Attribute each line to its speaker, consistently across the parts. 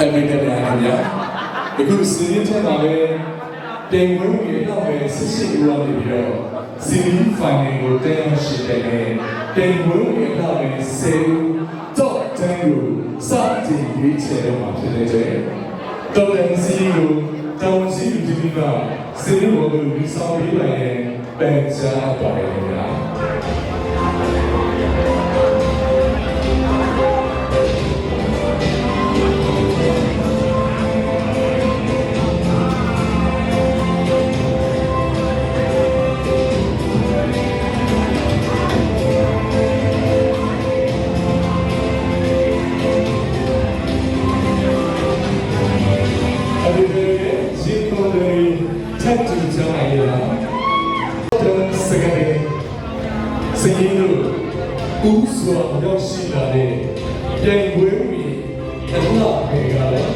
Speaker 1: every day များခင်ဗျာအခုစီးရင်ချက်ပါပဲတင်ဝင်းကြီးတော့ပဲစစ်စစ်ဦးရနေပြီးတော့စီးရီးဖိုင်နယ်ကိုတင်ရောက်ရှိတဲ့တင်ဝင်းကြီးတော့ပဲစေတော့တန်းကိုစတင်ရွေးချယ်တော့မှာဖြစ်နေတယ်တော်တယ်စီးကိုတောင်းစီဒီကစေဘောကိုဒီဆောင်ရေးလိုက်ရင်ပန်ချာပါတယ်ခင်ဗျာဦးစွာရောက်ရှိလာတဲ့ပြန်ဝဲမီအလှပေကလည်း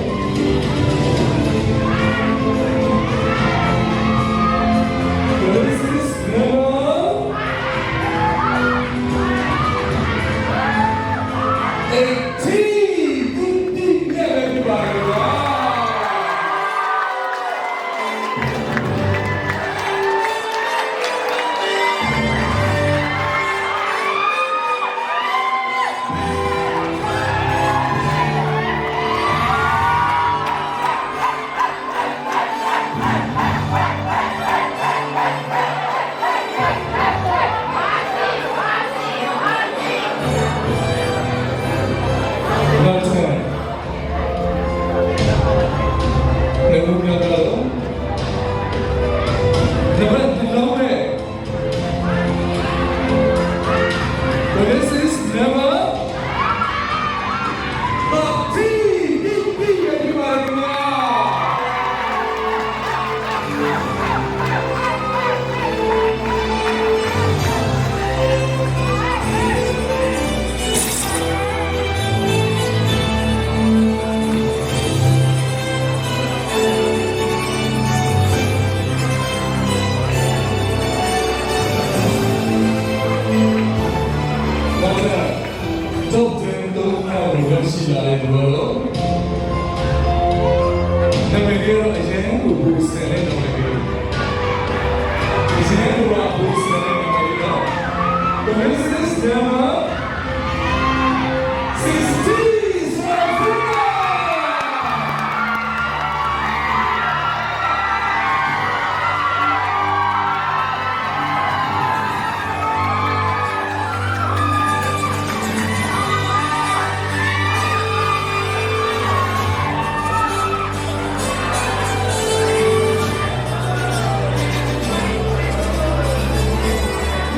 Speaker 1: ရှိလာတဲ့ဘောလုံးနမကေရောအရင်ကဘူစတဲ့နမကေရောအရင်ကဘူစတဲ့နမကေရော The Mrs. Dama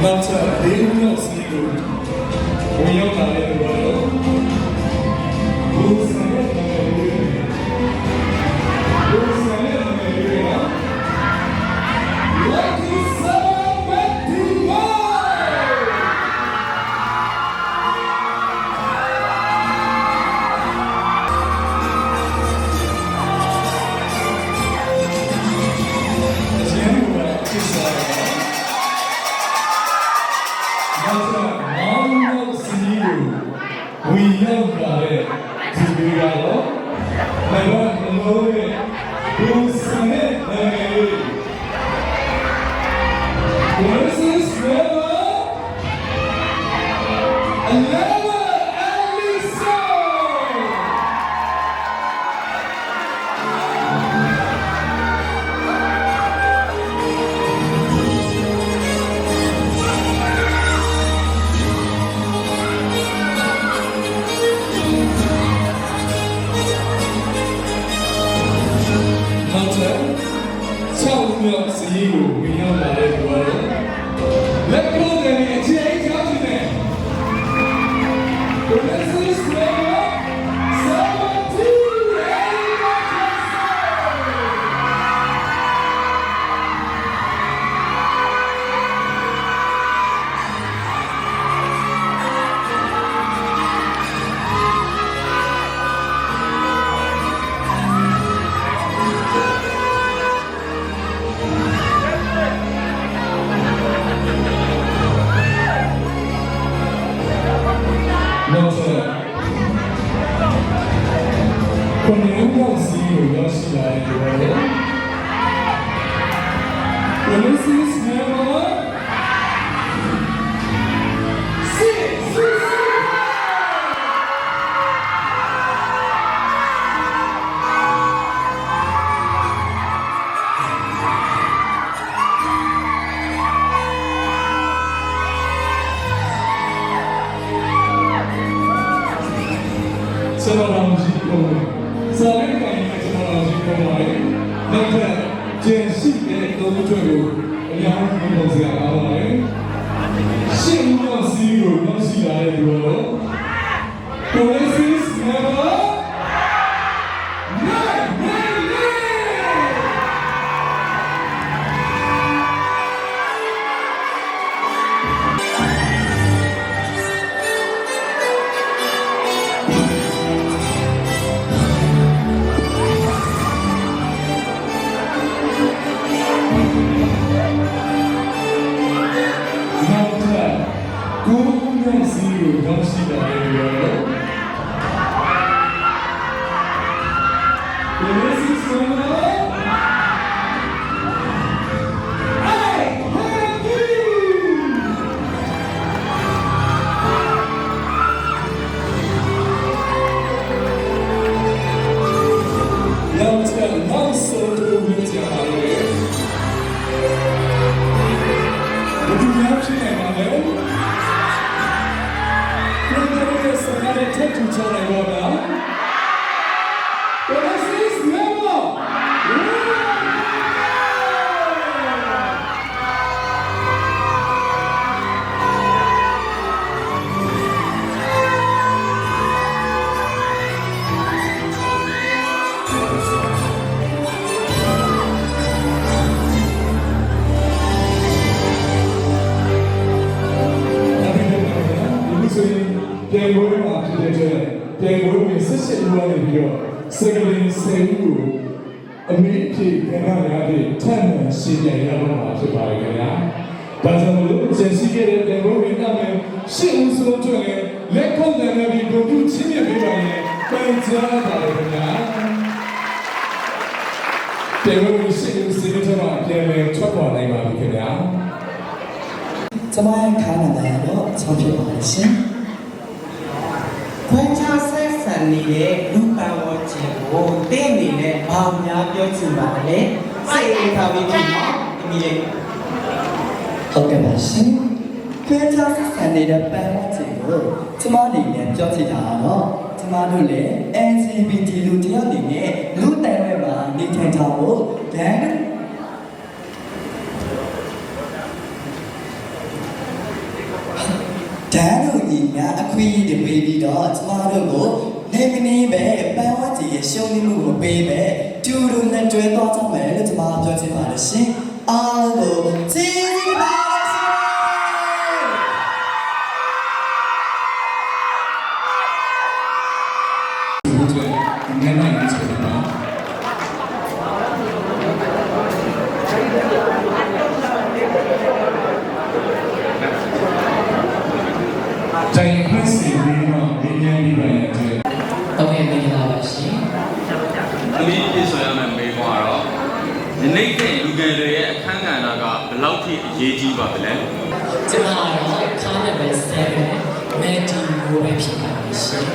Speaker 1: နောက်ထပ်၄ဦးလောက်စီးကိုဝင်ရောက်လာတဲ့ဘောလုံးဘူစတဲ့နံပါတ်လေးဘူစတဲ့နံပါတ်လေးက Lucky 721ဝင်ရောက်လာတဲ့ဒီလိုရတော့မဘာမလို့ရဲ့ဘူစနဲ့နေThis is never Alisaမြောက်စီးကိုဝင်ရောက်လာတဲ့ဘောလုံးလက်ကိုယ်နဲ့အခြေချောင်းနေတယ် ရောက်ရှိလာတဲ့ဒီလိုGenesis number 6. Technology program. Sabe que aí é technology program. Então, gente, se é todo jogo, ele é um música agora, hein? Se não se não se dá é do. Genesis number 9. Don't see that anywhere. This is number 8. Now tell now so to with your heart. What do you have to say, my man? Take to tell them what now. But this is never. They were not today. They were with such a way here. Second, say you. Immediately, and I had 10 senior young to buy it. But I'm looking to get it. They were in them. She was so joy. Let come them and go to Timmy. They were sitting to my damn trouble. They might be now.
Speaker 2: 怎么样看了没有？钞票还行。
Speaker 3: ခွဲခြားဆက်ဆံနေတဲ့လူပတ်ဝန်းကျင်ကိုတင်းနေတဲ့ဘာများပြောချင်ပါလဲစိတ်အေးထားပြီးပြီနော်အမီလေး
Speaker 2: ဟုတ်ကဲ့ပါရှင်ခွဲခြားဆက်ဆံနေတဲ့ပန်းဝန်းကျင်ကိုကျမအနေနဲ့ပြောချင်တာကတော့ကျမတို့လည်း LGBT လူတစ်ယောက်အနေနဲ့လူတိုင်ဝဲမှာနေထိုင်ကြဖို့ဒန်တို့ညီမအခွင့်အရေးတွေပေးပြီးတော့ကျမတို့ကိုနေမနေပဲပန်းဝန်းကျင်ရဲ့ရှုံးနိမှုကိုပေးပဲတူတူနဲ့တွဲသွားကြမယ်လို့ကျမပြောချင်ပါတယ်ရှင်အားလုံးကျေးဇူးပါ
Speaker 4: နေတဲ့လူငယ်တွေရဲ့အခန်းကဏ္ဍကဘယ်လောက်ထိအရေးကြီးပါလဲ
Speaker 5: ။ကျွန်တော်ကတော့ခါနံပါတ်7မက်တီကိုပဲဖြစ်ပါမယ်ရှင်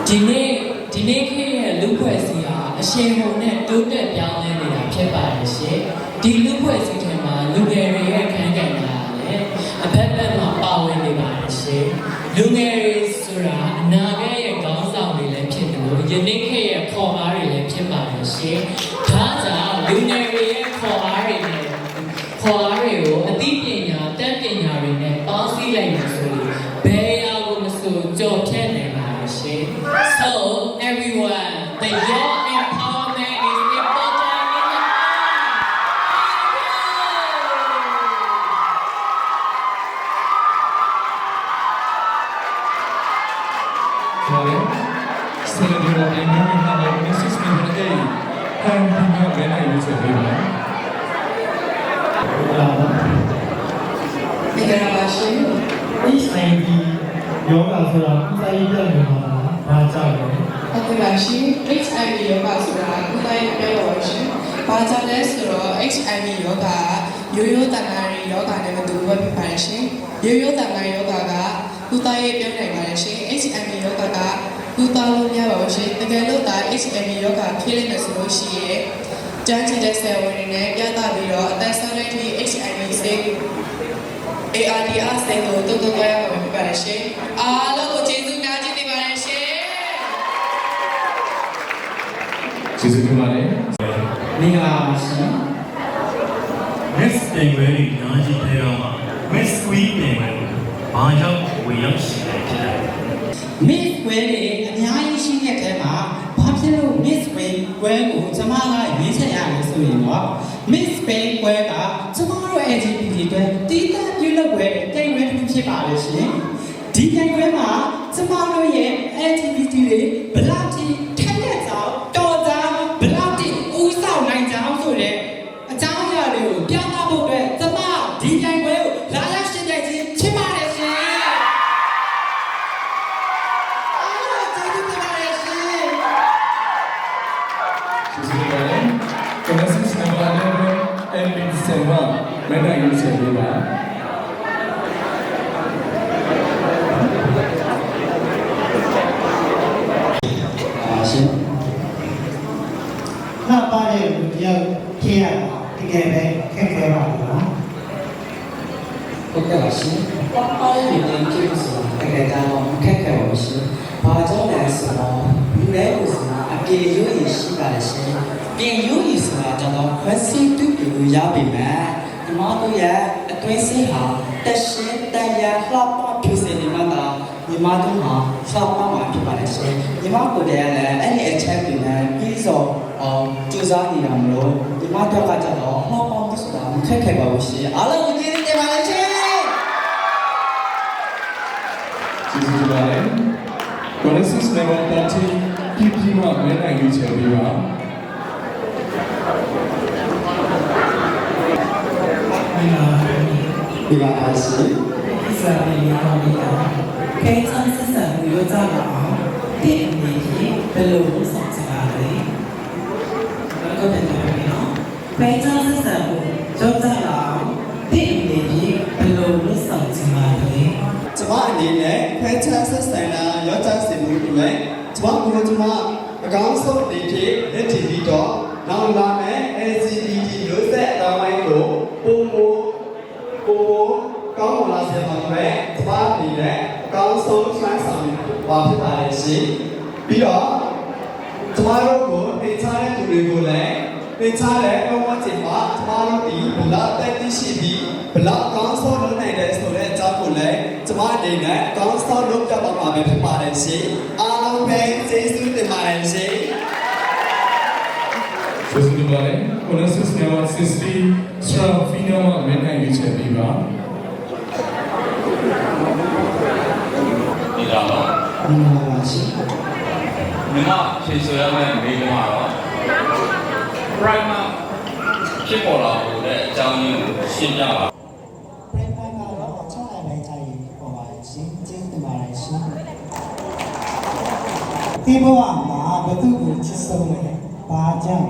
Speaker 5: ။ဒီနေ့ခေတ်ရဲ့လူဖွဲ့စည်းဟာအရှိန်ဟုန်နဲ့တိုးတက်ပြောင်းလဲနေတာဖြစ်ပါတယ်ရှင်။ဒီလူဖွဲ့စည်းထဲမှာလူငယ်တွေရဲ့အခန်းကဏ္ဍလည်းအဖက်ဖက်မှာပါဝင်နေပါတယ်ရှင်။လူငယ်တွေဆိုတာအနာဂတ်ရဲ့ခေါင်းဆောင်တွေလည်းဖြစ်တယ်လို့ယနေ့ခေတ်ရဲ့ခေါ်အားတွေလည်းဖြစ်ပါတယ်ရှင်။ဒါကြောင့်လူငယ်တွေရဲ့ခေါ်အားတွေကိုအသိပညာတက်ပညာတွေနဲ့ပေါင်းစည်းလိုက်လို့ဆိုရင်ဘယ်အရာကိုမဆိုကြော်ဖြတ်နိုင်ပါရှင်။ So everyone, the your empowerment is important in the
Speaker 1: Senator Emmanuel Hamid, Mrs. Mihai, and Pina Vena Yusuf.
Speaker 3: ဒီကနေ့ပါရှင်
Speaker 6: HIV ယောဂဆိုတာအစာရည်ပြတ်နေမှာဘာကြောင့်လဲ ဟုတ်ကဲ့ပါရှင် HIV ရောဂါဆိုတာကုသရေးပြောပါရှင်။ဘာကြောင့်လဲဆိုတော့ HIV ရောဂါကရိုးရိုးတန်ခါရီရောဂါနဲ့မတူဘူးဖြစ်ပါတယ်ရှင်။ရိုးရိုးတန်ခါရီရောဂါကကုသရေးပြောနိုင်ပါတယ်ရှင်။ HIV ရောဂါကကုသလို့မရပါဘူးရှင်။တကယ်လို့သာ HIV ရောဂါဖြစ်နေမယ်ဆိုလို့ရှိရင်ကျန်းကျင်တဲ့ဆယ်ဝင်တွေနဲ့ပြသပြီးတော့အသက်ဆုံးတဲ့အထိ HIV ဆေးARDS ဆေးကိုတုတ်တုတ်ရရမှာဖြစ်ပါတယ်ရှင်။အားလုံးကိုကျေးဇူးများကြီးတင်ပါတယ်ရှင်။
Speaker 1: ကျေးဇူးတင်ပါတယ်
Speaker 2: မင်္ဂလာပါရှင်
Speaker 7: Miss တင်ဝဲဒီညာကြီးထဲတော့မှာ Miss Queen တင်ဝဲဘာကြောင့်ဝေရောက်ရှိတယ်ဖြစ်တယ်
Speaker 3: Miss ဝဲတွေအများကြီးရှိတဲ့ထဲမှာဘာဖြစ်လို့ Miss ဝဲကိုကျမကရွေးချယ်ရလဲဆိုရင်တော့ Miss ဝဲကကျမတို့ LGBT တွေတီးတာပြုလုပ်ဝဲတဲ့ဝဲတစ်ခုဖြစ်ပါလေရှင်ဒီတိုင်ဝဲမှာကျမတို့ရဲ့ LGBT တွေဘလောက်ထိထိုက်တဲ့ကြောင်တော်ကြောင်ဘလောက်ထိဦးဆောင်နိုင်ကြောင်ဆိုတဲ့အကြောင်းအရာတွေကိုပြသဖို့အတွက်ကျမဒီတိုင်ဝဲကိုလာရောက်ရှင်းပြခြင်းဖြစ်ပါတယ်ရှင်
Speaker 1: ကျေးဇူးတင်ပါတယ် Genesis number 11 and December မနေ့ကယူဆပေးပါ
Speaker 2: ပါရှင်
Speaker 8: လှပတဲ့လူတယောက်ဖြစ်ရတာတကယ်ပဲခက်ခဲပါလား
Speaker 2: ဟုတ်ကဲ့ပါရှင်ပါပါရဲ့ဒီကိစ္စကိုတကယ်တော့ခက်ခဲပါရှင်ဘာကြောင့်လဲဆိုတော့လူလဲကိုဆိုတာအပြေရိုးရရှိပါလေရှင်ပြင်ရိုးရဆိုတာတော့ခွဲစီတူတူရပါမယ်ဒီမှာတော့ရဲ့အတွင်းစီဟာတရှိတရားလှပပြည့်စုံနေမှာဒီမှာတော့ဟာလှပမှာဖြစ်ပါလေရှင်ဒီမှာကိုတည်းကလည်းအဲ့ဒီအချက်တွေနဲ့ပြီးစောကြိုးစားနေတာမလို့ဒီမှာတော့ကကြတော့လှပမှုဆိုတာခက်ခဲပါဘူးရှင်အားလုံးကိုကျေးဇူးတင်ပါတယ်ရှင်
Speaker 1: ကျေးဇူးတင်ပါတယ် Genesis number 13ပြည်ပြည်မှာမနေ့ကယူဆပေးပါ
Speaker 8: မင်္ဂလာပါ
Speaker 2: ဒီကအားရှိ
Speaker 8: စာပေရအောင်ပါခဲချမ်းဆက်ဆံမှုရောကြပါအောင်တင့်အနေဖြင့်ဘယ်လိုဆောင်စကားလဲဘာလို့လဲနော်ခဲချမ်းဆက်ဆံမှုရောကြပါအောင်တင့်အနေဖြင့်ဘယ်လိုဆောင်စကားလဲ
Speaker 2: ကျမအနေနဲ့ခွဲခြားဆက်ဆံတာရောကြစေမှုတွေကျမကိုကျမအကောင်းဆုံးအနေဖြင့်လက်ထီပြီးတော့နောက်လာမယ့် LGBT လူသက်အတိုင်းဝိုင်းကိုပုံကောင်းလာစေမှာပဲကျမအနေနဲ့အကောင်းဆုံးဆွမ်းဆောင်ပါဖြစ်ပါလေရှင်ပြီးတော့ကျမတို့ကိုသင်ကြားတဲ့သူတွေကိုလည်းသင်ကြားတဲ့ဘဝချိန်မှာကျမတို့ဒီဘလောက်တက်သိရှိပြီးဘလောက်ကောင်းဆုံးလုပ်နိုင်တယ်ဆိုတဲ့အကြောင်းကိုလည်းကျမအနေနဲ့ကောင်းဆုံးလုပ်ကြပါမှာပဲဖြစ်ပါတယ်ရှင်အားလုံးပဲကျေးဇူးတင်ပါတယ်ရှင်
Speaker 1: ကျေးဇူးတင်ပါတယ် Genesis number 16 Srafina မှာမနေ့ကယူဆပေးပါ
Speaker 4: ဒီတော့
Speaker 8: မင်္ဂလာပါရှင်
Speaker 4: မြမဖြေဆိုရမယ့်မိကုံးကတော့ prime ဖြစ်ပေါ်လာဖို့တဲ့အကြောင်းရင်းကိုရှင်းပြပါ
Speaker 8: ပြိုင်ပိုင်းကတော့ချလိုက်လိုက်ကြရင်ပေါ်ပါရှင်ကျေးဇူးတင်ပါတယ်ရှင်ဒီဘဝမှာဘသူ့ကိုချစ်ဆုံးလဲဘာကြောင့်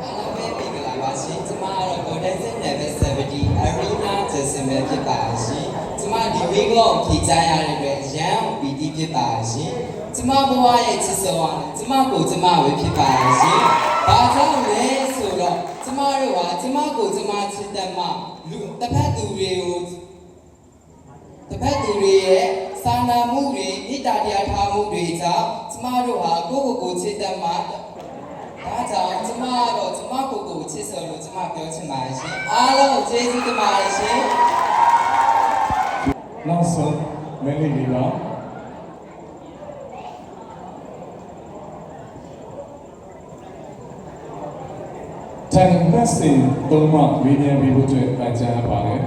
Speaker 2: အားလုံးပဲမင်္ဂလာပါရှင်ကျမကတော့ Golden Level 70 Arena ကျေးဇူးပဲဖြစ်ပါရှင်ကျမဒီဝေးကိုဖြေချရတဲ့အတွက်ရန်ပီတိဖြစ်ပါရှင်ကျမဘဝရဲ့ချစ်ဆုံးကကျမကိုကျမပဲဖြစ်ပါရှင်ဘာကြောင့်လဲဆိုတော့ကျမတို့ဟာကျမကိုကျမချစ်တဲ့မှလူတစ်ဖက်သူတွေရဲ့စာနာမှုတွေမေတ္တာတရားထားမှုတွေကြောင့်ကျမတို့ဟာကိုယ့်ကိုယ်ကိုချစ်တဲ့မှ ဒါကြောင့်ကျမကတော့ကျမကိုယ်ကိုချစ်စေလို့ကျမပြောချင်ပါတယ်ရှင်အားလုံးကျေးဇူးတင်ပါတယ်ရှင်
Speaker 1: နောက်ဆုံးမနေ့ကတိုင်ပတ်စင်တော့မှဝိညာဉ်ပြီးဖို့အတွက်ပန်ကြားပါတယ်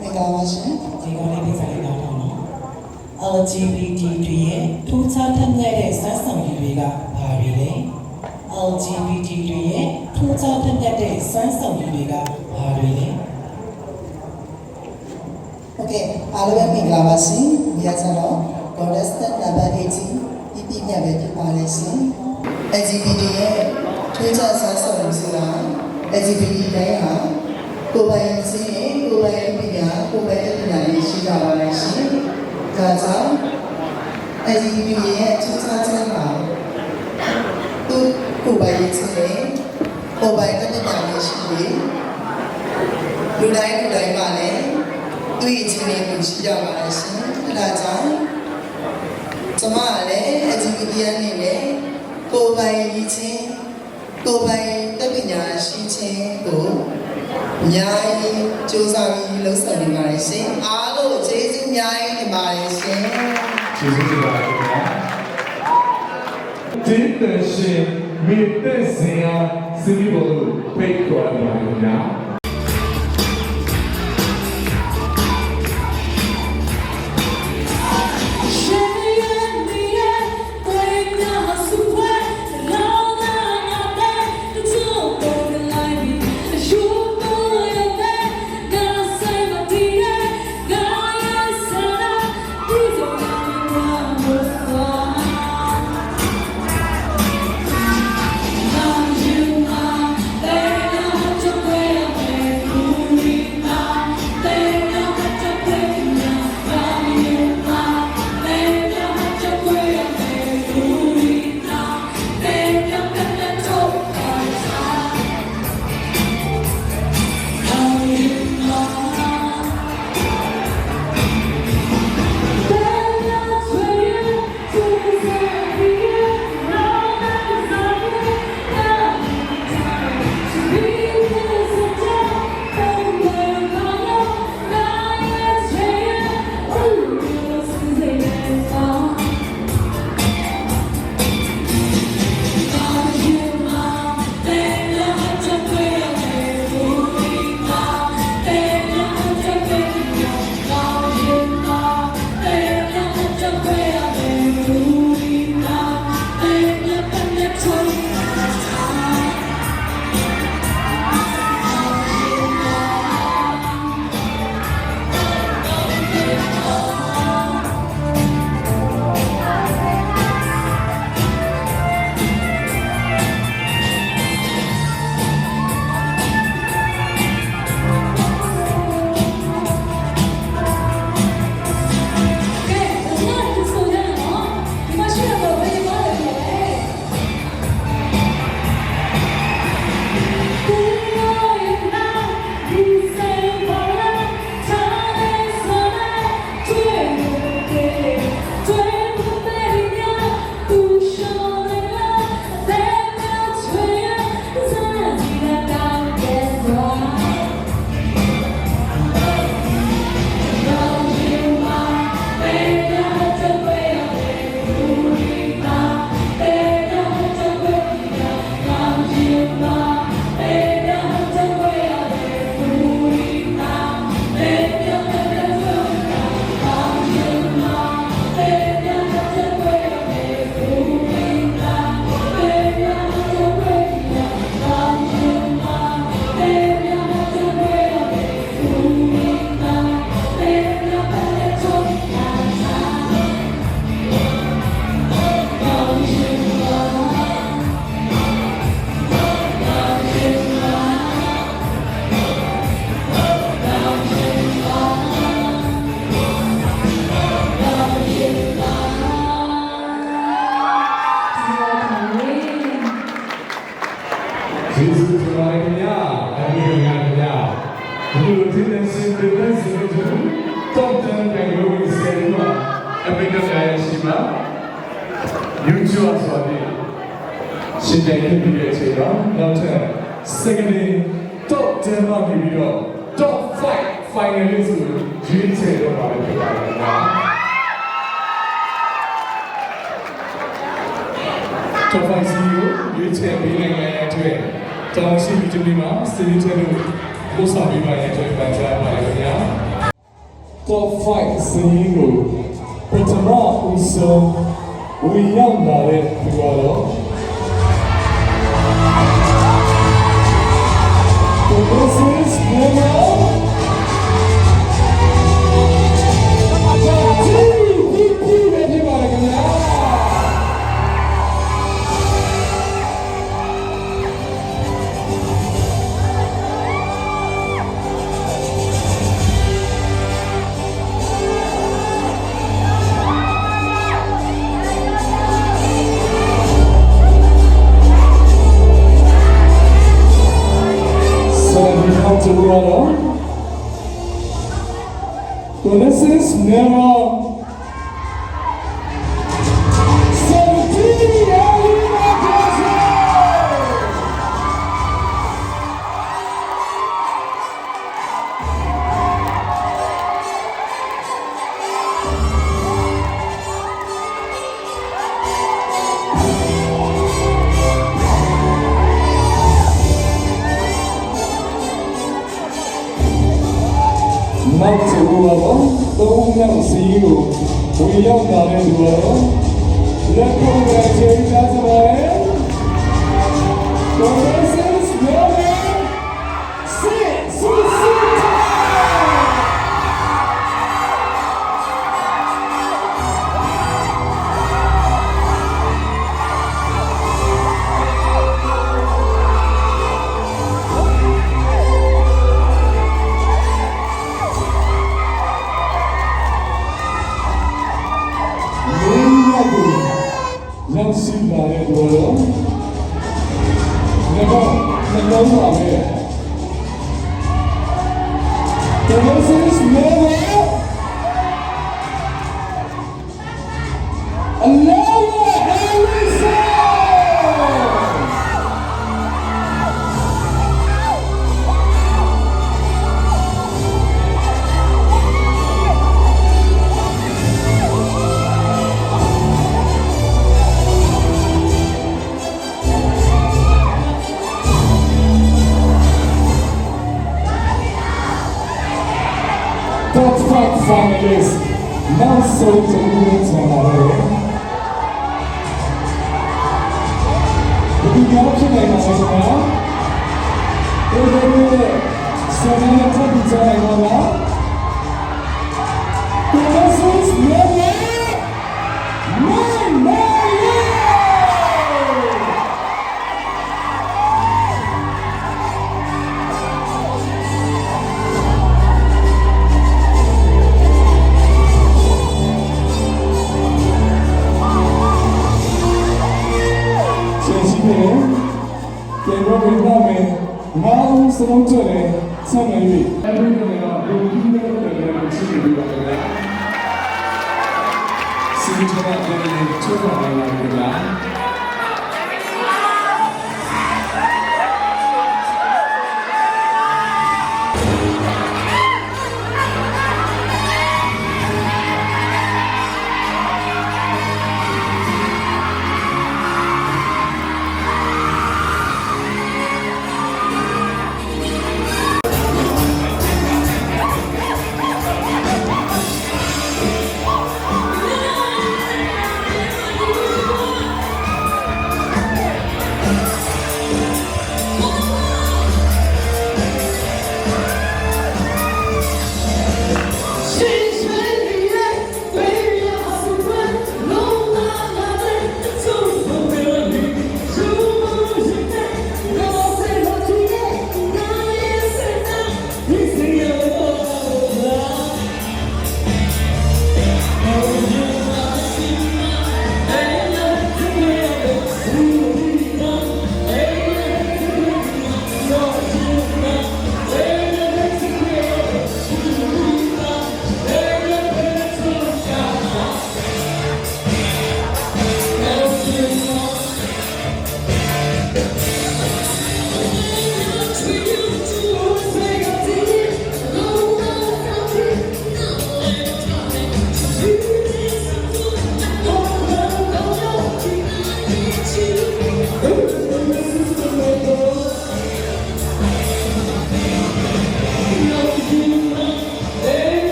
Speaker 8: မင်္ဂလာပါရှင်ဒီကောင်းလေးဒီဆိုင်တော့တော့ LGBT တွေရဲ့ထူးခြားထက်မြက်တဲ့စမ်းဆောင်ရည်တွေကဘာတွေလဲ LGBT တွေရဲ့ထူးခြားထက်မြက်တဲ့စမ်းဆောင်ရည်တွေကဘာတွေလဲ
Speaker 9: Okay,အားလုံးပဲမင်္ဂလာပါရှင်။ဒီကစားတော့ Goddess number 18 EP ပြည့်ညက်ပဲဖြစ်ပါလေရှင် LGBT ရဲ့ထွေးခြားစားဆောင်မှုဆိုတာ LGBT တိုင်းဟာကိုယ်ပိုင်စည်းနဲ့ကိုယ်ပိုင်ပညာကိုယ်ပိုင်ပညာရေးရှိကြပါလေရှင်ဒါကြောင့် LGBT ရဲ့ထွေးခြားခြင်းမှာသူကိုယ်ပိုင်စည်းနဲ့ကိုယ်ပိုင်ပညာရေးရှိပြီးလူတိုင်းမှာလည်းသူ့ရဲ့အခြေအနေကိုရှိကြပါလေရှင်ဒါကြောင့်ကျွန်မလည်း LGBT အနေနဲ့ကိုယ်ပိုင်ရည်ချင်းကိုယ်ပိုင်တပညာရှိခြင်းကိုအများကြီးစူးစမ်းပြီးလှုပ်ဆောင်နေပါတယ်ရှင်အားလုံးကျေးဇူးအများကြီးတင်ပါတယ်ရှင်
Speaker 1: ကျေးဇူးတင်ပါတယ်ခင်ဗျာဒီတရှင်မြေသက်စင်အားစီးပေါ်ကိုဖိတ်ခေါ်ပါခင်ဗျာကျေးဇူးတင်ပါတယ်ခင်ဗျာအဲဒီခင်ဗျာဒီလိုသင်တဲ့စင်တဲ့စင်တဲ့တော့တန်တဲ့လိုစင်မှာအပိကဆိုင်ရှိမှာ YouTube ဆိုတဲ့ရှင်းတဲ့ပြည်ရဲ့အခြေတော့နောက်ထပ် second top 10မှာပြီးတော့ top 5 finalist ကိုရွေးချယ်တော့ပါဖြစ်ပါတယ်ခင်ဗျာ top 5 စီကိုရွေးချယ်ပေးနိုင်တဲ့အတွက်တောင်းရှိပြီးဒီနေ့မှာစီးတဲ့လို့ပို့ဆောင်ပေးပါရတဲ့အတွက်ပန်ကြားပါတယ်ခင်ဗျာ top 5 စီကိုပထမဦးဆုံးဝင်ရောက်လာတဲ့သူကတော့This is Nemo. Ready, Genesis number 17. Not to whoever, the woman see you. We don't know anyone. Let go of that change as a man. Genesis number 6. Let's see that it will. Never aware. Genesis never. Allow Harrison. Top 5 finalists, now sold to women tomorrow. The big option I know now. Savannah Tapita I know now. The lessons never. Now, someone today, somebody, everyone else, you know that they're going to do that. See you tonight,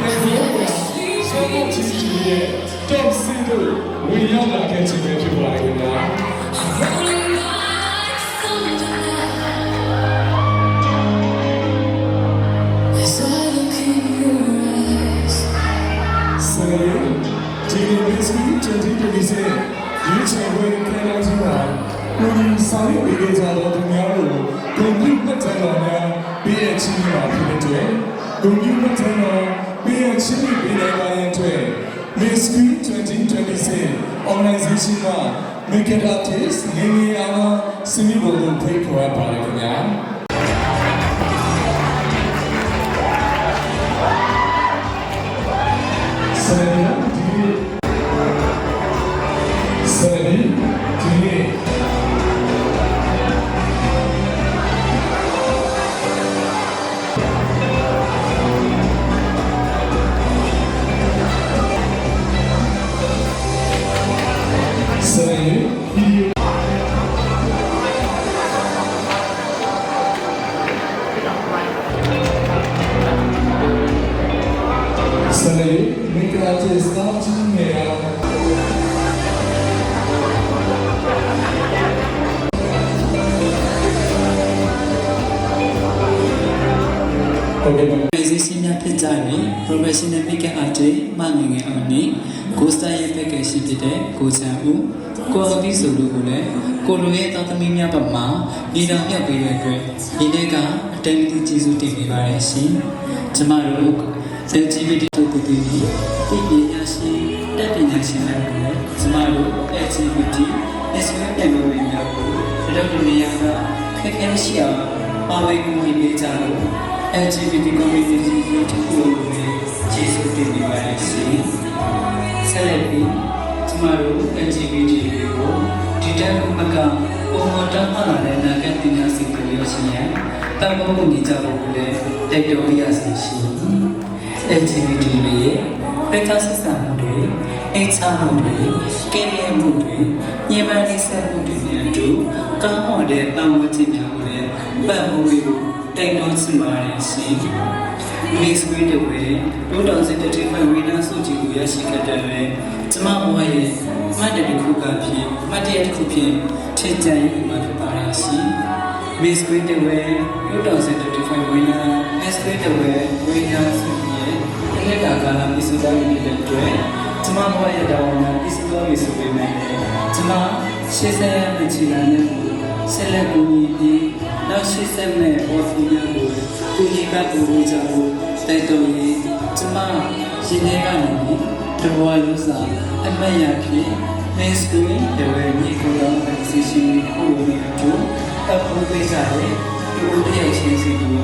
Speaker 1: ပြန်ပြောတာဆောင်းချီချီရဲ့တော့စင်တို့ဝင်ရောက်လာခဲ့ခြင်းပဲဖြစ်ပါတယ်ခင်ဗျာ ဒီချေဝဲခဲလာစီပါကိုဒီဆိုင်ဝေကြတော့သူများတို့ကွန်ပျူတာတော်များပြည့်ချင်းပါဖြစ်တဲ့ကွန်ပျူတာတော်ပြည့်ချင်းပြီးတဲ့ပိုင်းတွေ Miss Green 2026 organization က Makeup Artist နေနေအောင်စီမီဘုံကိုဖိတ်ခေါ်ပါရခင်ဗျာဆရာဒီနေ့မိကလာတဲ့စတားချင်းနဲ့
Speaker 2: Organization များဖြစ်ကြတဲ့ Professional Makeup Artist မငငယ်အောင်နဲ့ Ghost Style ရဲ့ package ရှိတဲ့ကိုချန်ဦးကိုအပီဆိုတို့ကိုလည်းကိုလိုရဲ့သားသမီးများဘက်မှညီတော်မြတ်ပေးတဲ့အတွက်ဒီနေ့ကအတန်းကြီးကျေးဇူးတင်ပေးပါရရှင်။ကျမတို့ LGBT တို့ပြည်သူတွေပညာရှင်တက်ပညာရှင်များကိုလည်းကျမတို့ LGBT SWM ပြန်လို့ရများကိုတို့တို့နေရာကခက်ခဲရှိအောင်ပါဝင်ကူညီပေးကြလို့ LGBT community တို့ကိုကျေးဇူးတင်ပေးပါရရှင်။ဆက်လက်ပြီးကျမတို့ LGBT တွေကိုဒီတန်းဥပကပုံမတမ်းမှလာတဲ့နာဂတ်ပညာရှင်ကိုရရှိရန်တန်ဖိုးနေကြဖို့လည်းတိုက်တွန်းရစီရှိ LGBT တွေရဲ့ပြည်သားဆက်ဆံမှုတွေအိတ်ချမှုတွေကင်းရဲမှုတွေညီမလေးဆက်မှုတွေနဲ့အတူကောင်းမွန်တဲ့ပတ်ဝန်းကျင်များကိုလည်းပတ်မှုတွေကိုတိုက်တွန်းစပါရရှင် Miss Green တို့ရဲ့2025 winner ဆုကြီးကိုရရှိခဲ့တဲ့ကျမဘဝရဲ့မှတ်တရတစ်ခုကဖြစ်မှတ်တရတစ်ခုဖြစ်ထင်ကြံရမှာဖြစ်ပါရရှင် Miss Green တို့ရဲ့2025 winner Miss Green တို့ရဲ့ winner ဆုကြီးရဲ့လက်တာကာလပြည်စုသားရတဲ့အတွက်ကျမဘဝရဲ့တာဝန်နဲ့ပြည်စုသားရေးဆိုပေမဲ့ကျမရှေ့ဆက်ရမယ့်ခြေလှမ်းနဲ့ဆက်လက်ကူညီပြီးနောက်ရှေ့ဆက်မယ့်အော်ဖီများကိုကူညီပတ်ပူကြဖို့တိုက်တွန်းရေးကျမရှင်နေကနေတဘွားလို့စာအမတ်ရဖြစ် Miss Green ရဲ့ညီကိုတော်အစီအစဉ်ကိုလုပ်နေတော့အပူပေးကြတဲ့ဒီလိုတစ်ချင်းစီကို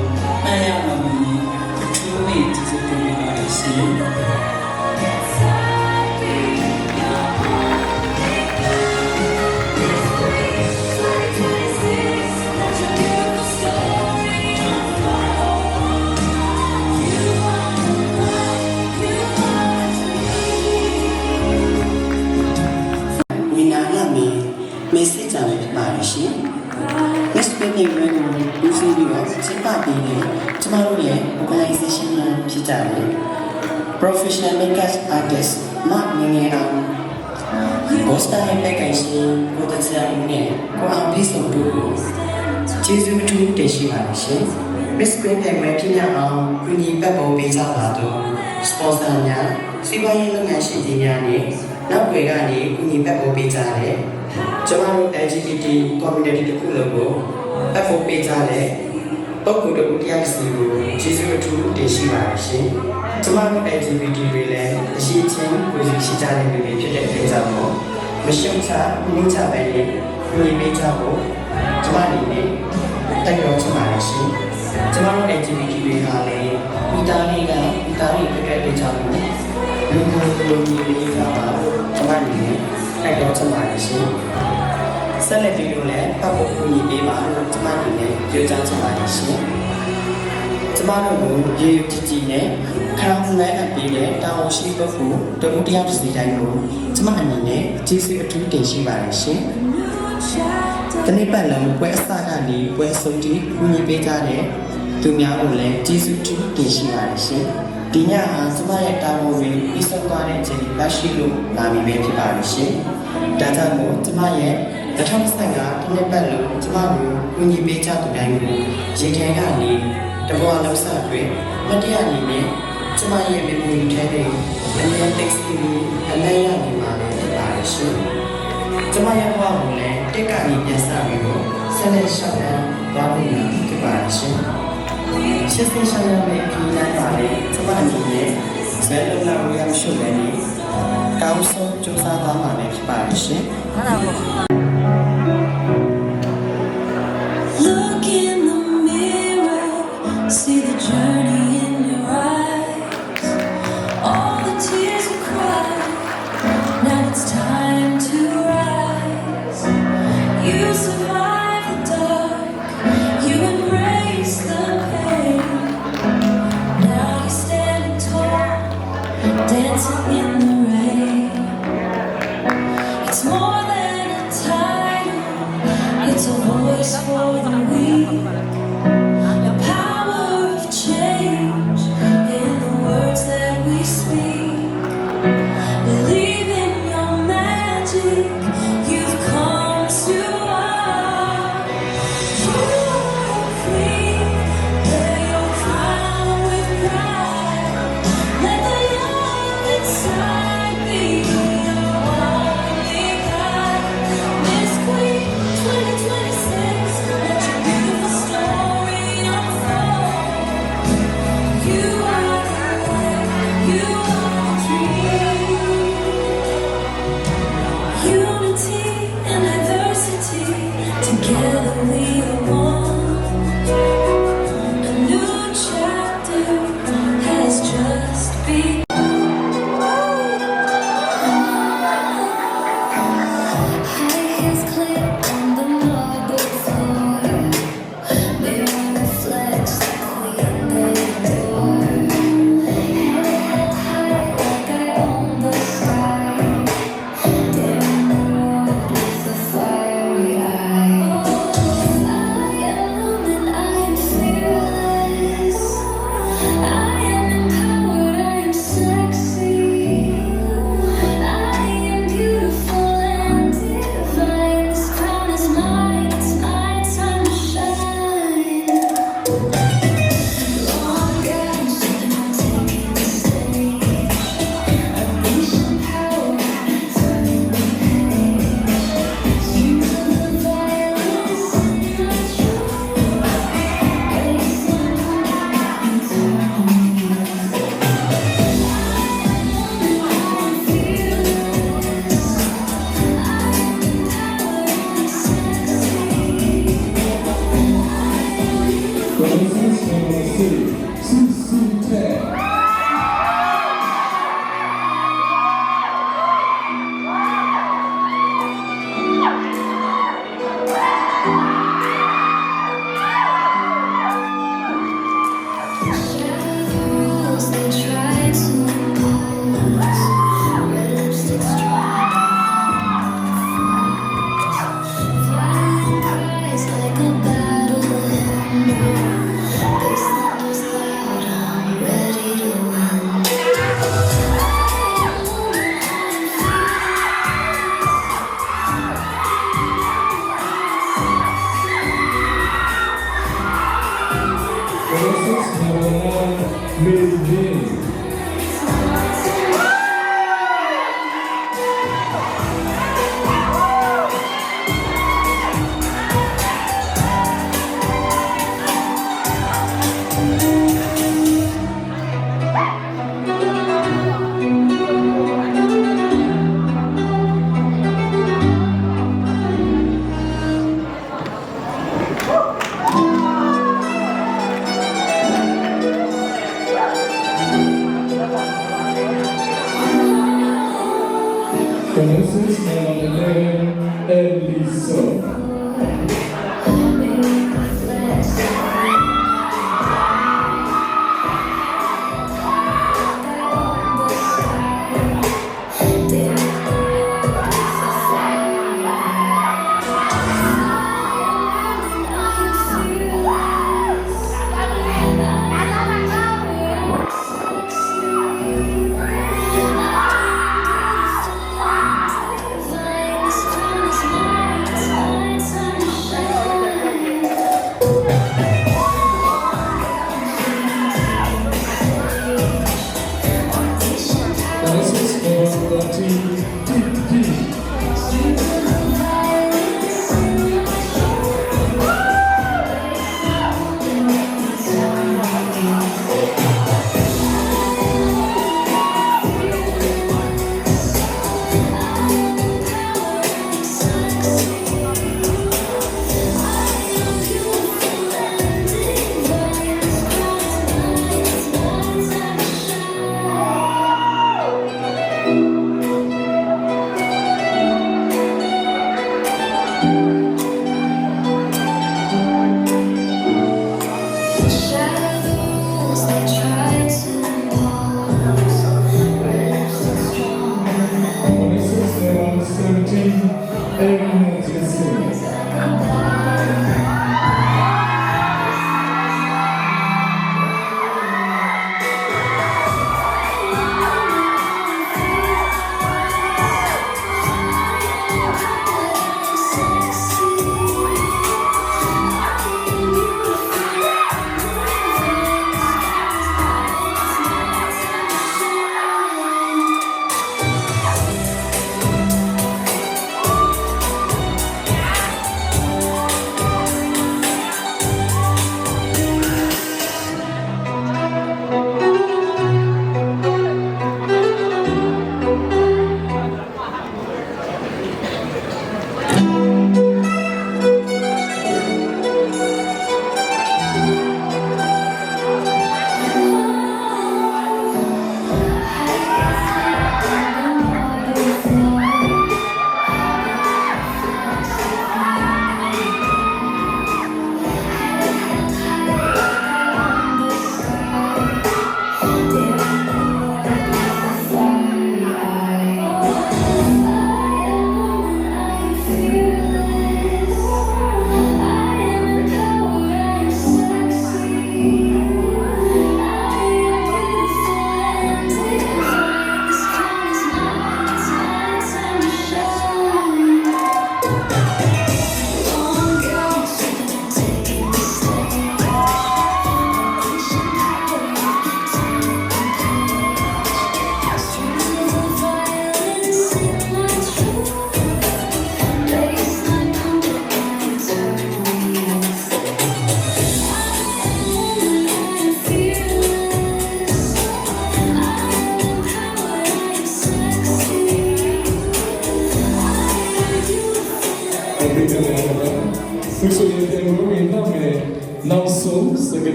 Speaker 2: အားရပါမယ်အထူးမိတ်စုတွေပါရှင်
Speaker 10: message ကြောင့်ဖြစ်ပါရှင်။ Miss Green ရဲ့ brand ကိုလူစီပြီးတော့စပပေးနေကျမတို့ရဲ့ organization မှာဖြစ်ကြတယ် Professional Makeup Artist မငငယ်အောင် Ghost Style package ကိုတချာဦးနဲ့ကိုအောင်ပြီးဆုံးတို့ကိုကျေးဇူးအထူးတင်ရှိပါတယ်ရှင်။ Miss Green ရဲ့ brand ဖြစ်ရအောင်ကူညီပတ်ပုံပေးကြပါတော့ sponsor များစီးပွားရေးလုပ်ငန်းရှင်ကြီးများနဲ့နောက်ွယ်ကနေကူညီပတ်ပုံပေးကြတယ်ကျမတို့ LGBT community တစ်ခုလုံးကိုအဖို့ပေးကြတဲ့ပုဂ္ဂိုလ်တို့တရားစီကိုကျေးဇူးအထူးတင်ရှိပါတယ်ရှင်။ကျမတို့ LGBT တွေလည်းအရှိချင်းကိုရှိကြတဲ့လူတွေဖြစ်တဲ့အတွက်ကြောင့်မရှုံးချနှိမ့်ချပဲနဲ့ညီပေးကြဖို့ကျမအနေနဲ့တိုက်တွန်းချင်ပါတယ်ရှင်။ကျမတို့ LGBT တွေကလည်းမိသားစုကမိသားစုဖြစ်တဲ့အတွက်ကြောင့်လူမျိုးညီပေးကြပါကျမအနေနဲ့တိုက်တွန်းချင်ပါတယ်ရှင်။ဆက်လက်ပြီးလို့လည်းပတ်ဖို့ကူညီပေးပါလို့ကျမအနေနဲ့ပြောကြားချင်ပါတယ်ရှင်။ကျမတို့ကိုရေကြည်ကြည်နဲ့ခရောင်းလဲအပ်ပြီးတဲ့တာဝန်ရှိပုဂ္ဂိုလ်တဦးတယောက်စီတိုင်းကိုကျမအနေနဲ့ကျေးဇူးအထူးတင်ရှိပါတယ်ရှင်။ဒီနေ့ပတ်လုံးပွဲအစကနေပွဲဆုံးထိကူညီပေးကြတဲ့သူများကိုလည်းကျေးဇူးအထူးတင်ရှိပါတယ်ရှင်။ ဒီညဟာကျမရဲ့တာဝန်တွေပြီးဆုံးသွားတဲ့အချိန်လက်ရှိလို့လာပြီပဲဖြစ်ပါလို့ရှင်။ဒါကြောင့်မို့ကျမရဲ့2015ဒီနှစ်ပတ်လို့ကျမကိုကူညီပေးကြသူတိုင်းကိုရေခဲကနေတဘွားလောက်ဆက်တွေမတရားအနေနဲ့ကျမရဲ့မေမိုရီထဲတွေအမြဲတမ်းစီပြီးအလဲရနေမှာဖြစ်ပါလို့ရှင်။ကျမရဲ့ဘဝကိုလည်းတက်ကနေပြန်စားပြီးတော့ဆက်လက်ရှောက်ရသွားဖို့ဖြစ်ပါလို့ရှင်။ရှစ်စရှာရမယ့်ဒီလိုက်ပါလေကျမအနေနဲ့ဇယ်လုံလာဝရမရှိလည်းနေကောင်းဆုံးကြိုးစားသွားမှာလည်းဖြစ်ပါလို့ရှင်။
Speaker 11: Look in the mirror, see the journey in your eyes. All the tears you cried, now it's time to rise. You survived the dark, you embraced the pain. Now you're standing tall, dancing in the rain. It's more than a title, it's a voice for the weak. The power of change in the words that we speak. Believe in your magic, you've come too far. You are free, wear your crown with pride. Let the young inside be your only guide. Miss Queen 2026, let your beautiful story unfold. You are the light, you are the dream. Unity and diversity, together we are one. A new chapter has just begun. High heels clip on the marble floor. Mirror reflects the queen they adore. Head held high like I own the sky. Daring the road with a fiery eye. I am and I am fearless. I am empowered, I am sexy. I am beautiful and divine. This crown is mine, it's my time to shine. Long gowns, I'm taking the stage. Unleashing power, turning the page. Strings of the violence in my truth. Racing and turning.
Speaker 1: Renaissance Memorial City, CC10.
Speaker 11: Shadows they try to impose. Red lipstick striped. Violent cries like a battle hymn. Bass thunders loud, I'm ready to win.
Speaker 1: Renaissance Memorial Medellin. Renaissance Memorial Eliso.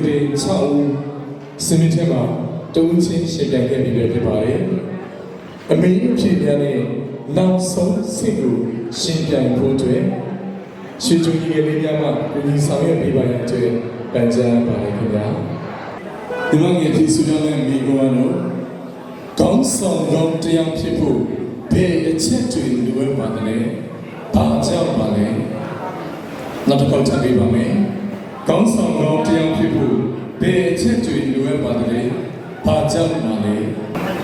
Speaker 1: တင်6ဦးစင်မီထဲမှာတုံးချင်းရှင်ပြိုင်ခဲ့ပြီးဖြစ်ပါတယ်အမေအဖြစ်များနဲ့နောက်ဆုံးစိတ်ကိုရှင်ပြိုင်ဖို့အတွက်ရွှေကျူကြီးငယ်လေးများမှကိုကြီးဆောင်ရွက်ပေးပါရတဲ့အတွက်ပန်ကြားပါတယ်ခင်ဗျာဒီမှာငယ်ဖြစ်ဆိုကြတဲ့မိကောင်းတို့ကောင်းဆောင်ကောင်းတရားဖြစ်ဖို့ဘယ်အချက်တွေလိုအပ်ပါသလဲဘာကြောင့်ပါလဲနောက်တစ်ခေါက်ထပ်ပေးပါမယ်ကောင်းဆောင်ကောင်းတရားဖြစ်ဖို့ဘယ်အချက်တွေလိုအပ်ပါသလဲဘာကြောင့်ပါလဲ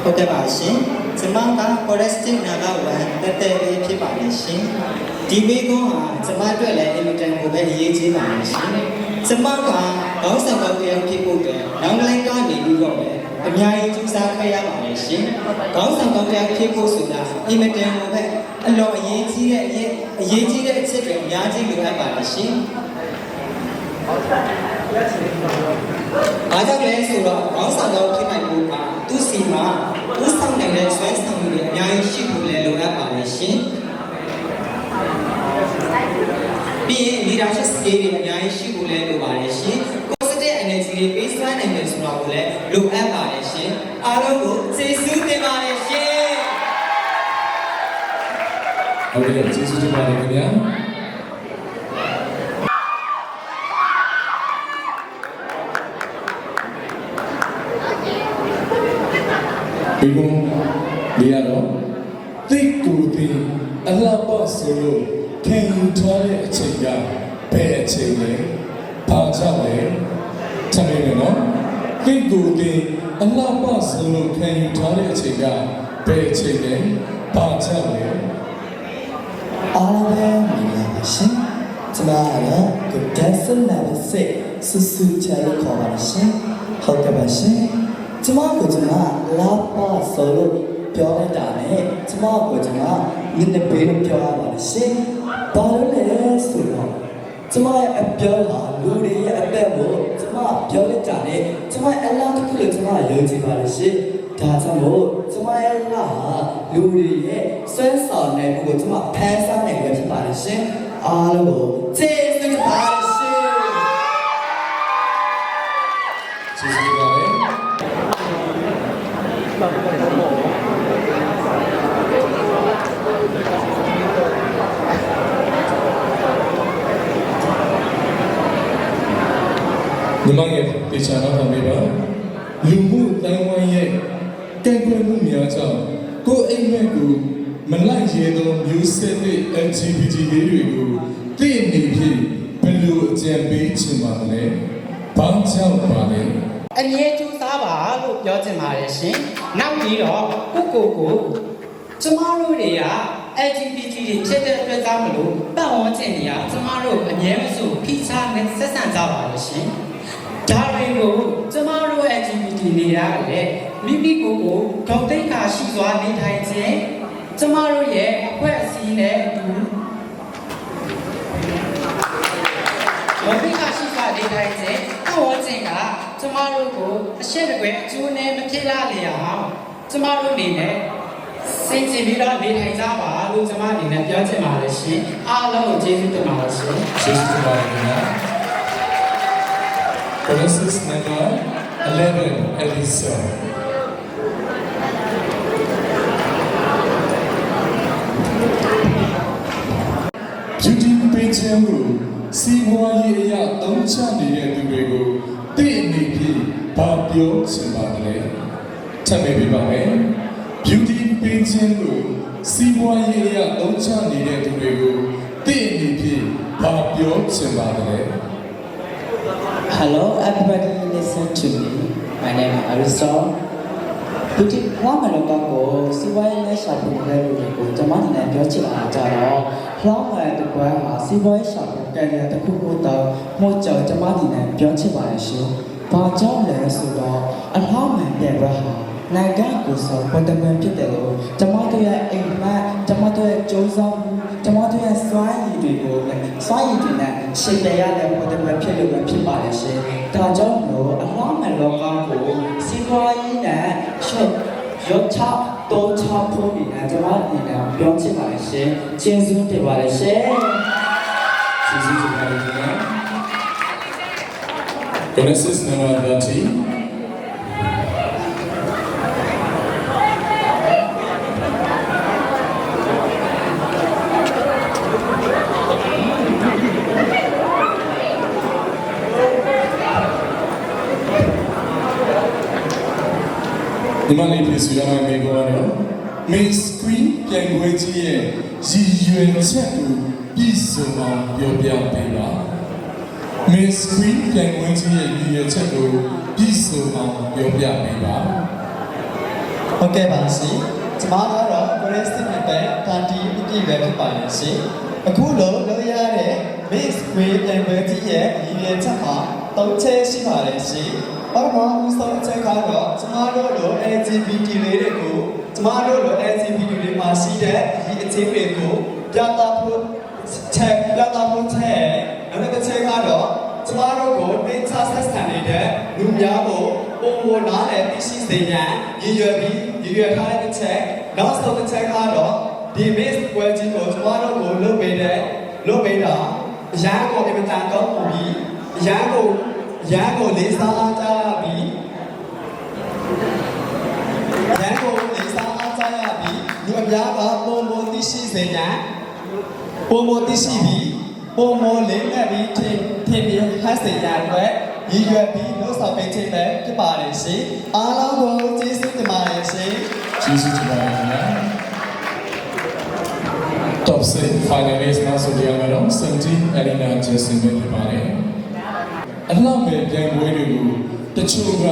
Speaker 10: ဟုတ်ကဲ့ပါရှင်ကျမက Forestic နာကဝန်တက်တဲ့လေးဖြစ်ပါလိမ့်ရှင်ဒီမိကုန်းဟာကျမအတွက်လည်းအင်မတန်ကိုပဲအရေးကြီးပါလိမ့်ရှင်ကျမကခေါင်းဆောင်ကောင်းတရားဖြစ်ဖို့အတွက်နောင်ကလေးကနေပြီးတော့ပဲအများကြီးကြိုးစားခဲ့ရပါလိမ့်ရှင်ခေါင်းဆောင်ကောင်းတရားဖြစ်ဖို့ဆိုတာအင်မတန်ကိုပဲအလွန်အရေးကြီးတဲ့အရေးကြီးတဲ့အချက်တွေအများကြီးလိုအပ်ပါလိမ့်ရှင်အားကြောင့်လဲဆိုတော့ခေါင်းဆောင်တော်ဖြစ်နိုင်ဖို့ကသူ့စီမှာသူ့ဆောင်နိုင်တဲ့ဆွဲဆောင်မှုတွေအများကြီးရှိဖို့လည်းလိုအပ်ပါလိမ့်ရှင်ပြီးရင် leadership skill တွေအများကြီးရှိဖို့လည်းလိုပါလိမ့်ရှင် positive energy တွေပေးစွမ်းနိုင်တယ်ဆိုတော့လည်းလိုအပ်ပါလိမ့်ရှင်အားလုံးကိုကျေးဇူးတင်ပါတယ်ရှင်
Speaker 1: ဟုတ်ကဲ့ကျေးဇူးတင်ပါတယ်ခင်ဗျာဒီကုန်းဒီရတော့တိတ်ကိုတင်အလားပါဆိုလို့ခံယူထားတဲ့အချိန်ကဘယ်အချိန်လဲဘာကြောင့်လဲထပ်နေနော်တိတ်ကိုတင်အလားပါဆိုလို့ခံယူထားတဲ့အချိန်ကဘယ်အချိန်လဲဘာကြောင့်လဲ
Speaker 2: အားလုံးပဲမြင်ပါရှင်ကျမကတော့ good dancer level 6ဆူဆူချာလို့ခေါ်ပါရှင်ဟုတ်ကဲ့ပါရှင်ကျမကလာပါဆိုလို့ပြောလိုက်တာနဲ့ကျမကနည်းနည်းပေးလို့ပြောရပါရှင်ဘာလို့လဲဆိုတော့ကျမရဲ့အပြောဟာလူတွေရဲ့အသက်ကိုကျမပြောလိုက်တာနဲ့ကျမအလားတူလို့ကျမယုံကြည်ပါရှင်ဒါကြောင့်မို့ကျမရဲ့လာလူတွေရဲ့ဆွဲဆောင်နိုင်မှုကိုကျမဖန်ဆင်းနိုင်ရဖြစ်ပါရှင်အားလုံးကိုကျေးဇူးပါရှင်
Speaker 1: ကျေးဇူးပါတယ်ဒီမှာရဲ့တေချာနာဆောင်ပေးပါလူမှုတိုင်းဝိုင်းရဲ့ကံကွယ်မှုများကြောင့်ကိုယ်အိမ်မက်ကိုမလိုက်ရဲသောမျိုးဆက်သည့် LGBT တွေကိုသိနေဖြစ်ဘယ်လိုအကြံပေးချင်ပါလဲဘာကြောင့်ပါလဲ
Speaker 3: အမြဲကြိုးစားပါလို့ပြောချင်ပါတယ်ရှင်နောက်ပြီးတော့ကိုကျမတို့တွေက LGBT တွေဖြစ်တဲ့အတွက်ကြောင့်မလို့ပတ်ဝန်းကျင်တွေကကျမတို့အမြဲမစိုးဖိချာနဲ့ဆက်ဆံကြပါလို့ရှင်ဒါတွေကိုကျမတို့ LGBT နေရတယ်မိမိကိုယ်ကိုဂုဏ်သိက္ခာရှိစွာနေထိုင်ခြင်းကျမတို့ရဲ့အဖွဲ့အစည်းနဲ့အတူဂုဏ်သိက္ခာရှိစွာနေထိုင်ခြင်းပတ်ဝန်းကျင်ကကျမတို့ကိုအရှက်တကွယ်အကျိုးနဲ့မဖြစ်လာလေအောင်ကျမတို့အနေနဲ့စိတ်ကြည်ပြီးတော့နေထိုင်ကြပါလို့ကျမအနေနဲ့ပြောချင်ပါတယ်ရှင်အားလုံးကိုကျေးဇူးတင်ပါတယ်ရှင်
Speaker 1: ကျေးဇူးတင်ပါတယ်ခင်ဗျာ Process number 11 episode Beauty pageant ကိုစီးပွားရေးအရာသုံးချနေတဲ့သူတွေကိုသိအနေဖြင့်ဘာပြောချင်ပါလဲထပ်မေးပါမယ် Beauty pageant ကိုစီးပွားရေးအရာသုံးချနေတဲ့သူတွေကိုသိအနေဖြင့်ဘာပြောချင်ပါလဲ
Speaker 10: Hello, everybody listen to me. My name is Arisol. Beauty ဘာမှလောကကိုစီးပွားရေးနဲ့ရှာဖွေတဲ့လူတွေကိုကျွန်မအနေနဲ့ပြောချင်တာကြတော့လောကရဲ့တကွာမှာစီးပွားရေးရှာဖွေတဲ့နေရာတစ်ခုခုတော့မို့ကြောင့်ကျွန်မအနေနဲ့ပြောချင်ပါတယ်ရှင်။ဘာကြောင့်လဲဆိုတော့အလောင်းမှန်တဲ့ဘက်ဟာနိုင်ငံကိုစောပတ်တမန်ဖြစ်တယ်လို့ကျွန်မတို့ရဲ့အိမ်မှာကျွန်မတို့ရဲ့ကြိုးစားမှုကျွန်မတို့ရဲ့စွမ်းရည်တွေကိုစွမ်းရည်တွေနဲ့ရှင်းပြရတဲ့ပတ်တမန်ဖြစ်လို့ဖြစ်ပါလေရှင်။ဒါကြောင့်လို့အလောင်းမှန်လောကကိုစီးပွားရေးနဲ့ရှေ့ရောချတော့ချဖို့ဒီနဲ့ကျွန်မအနေနဲ့ပြောချင်ပါတယ်ရှင်။ကျေးဇူးတင်ပါတယ်ရှင်။
Speaker 1: ကျေးဇူးတင်ပါတယ်ခင်ဗျာတ Genesis number 30. The money is your name, Miss Queen, can wait here. See you in check. Peace among your young people. Miss Queen, can wait here. You check. Peace among your young people.
Speaker 2: ဟုတ်ကဲ့ပါရှင်ကျမကတော့ Grace နဲ့ပဲတာတီအပြည့်ပဲဖြစ်ပါတယ်ရှင်အခုလိုလုပ်ရတဲ့ Miss Queen ပြန်ပွဲကြီးရဲ့ရည်ရွယ်ချက်မှာ၃ချက်ရှိပါတယ်ရှင်ပထမဦးဆုံးချက်ကတော့ကျမတို့လို LGBT တွေကိုကျမတို့လို LGBT တွေမှာရှိတဲ့ဒီအခြေအနေကိုပြသဖို့ချက်နောက်တစ်ချက်ကတော့ကျမတို့ကိုမိသားစုဆက်ဆံနေတဲ့လူများကိုပုံမနာတဲ့သိရှိစေရန်ရည်ရွယ်ထားတဲ့ချက်နောက်ဆုံးတစ်ချက်ကတော့ဒီ Miss ပွဲကြီးကိုကျမတို့ကိုလုပ်ပေးတာအရန်ကိုအင်မတန်ကောင်းပြီးအရန်ကိုလေးစားအားကြပြီးလူအများကပုံမသိရှိစေရန်ပုံမသိရှိပြီးပုံမလေးနဲ့ပြီးထင်ပြီးဟတ်စေရန်အတွက်ရည်ရွယ်ပြီးလှုပ်ဆောင်ပေးခြင်းပဲဖြစ်ပါတယ်ရှင်အားလုံးကိုကျေးဇူးတင်ပါတယ်ရှင်
Speaker 1: Jesus to my Top 6 finalist နောက်ဆိုတရားကတော့ 17 Elena Jason ပဲဖြစ်ပါတယ်အလှမဲ့ပြိုင်ပွဲတွေကိုတချို့က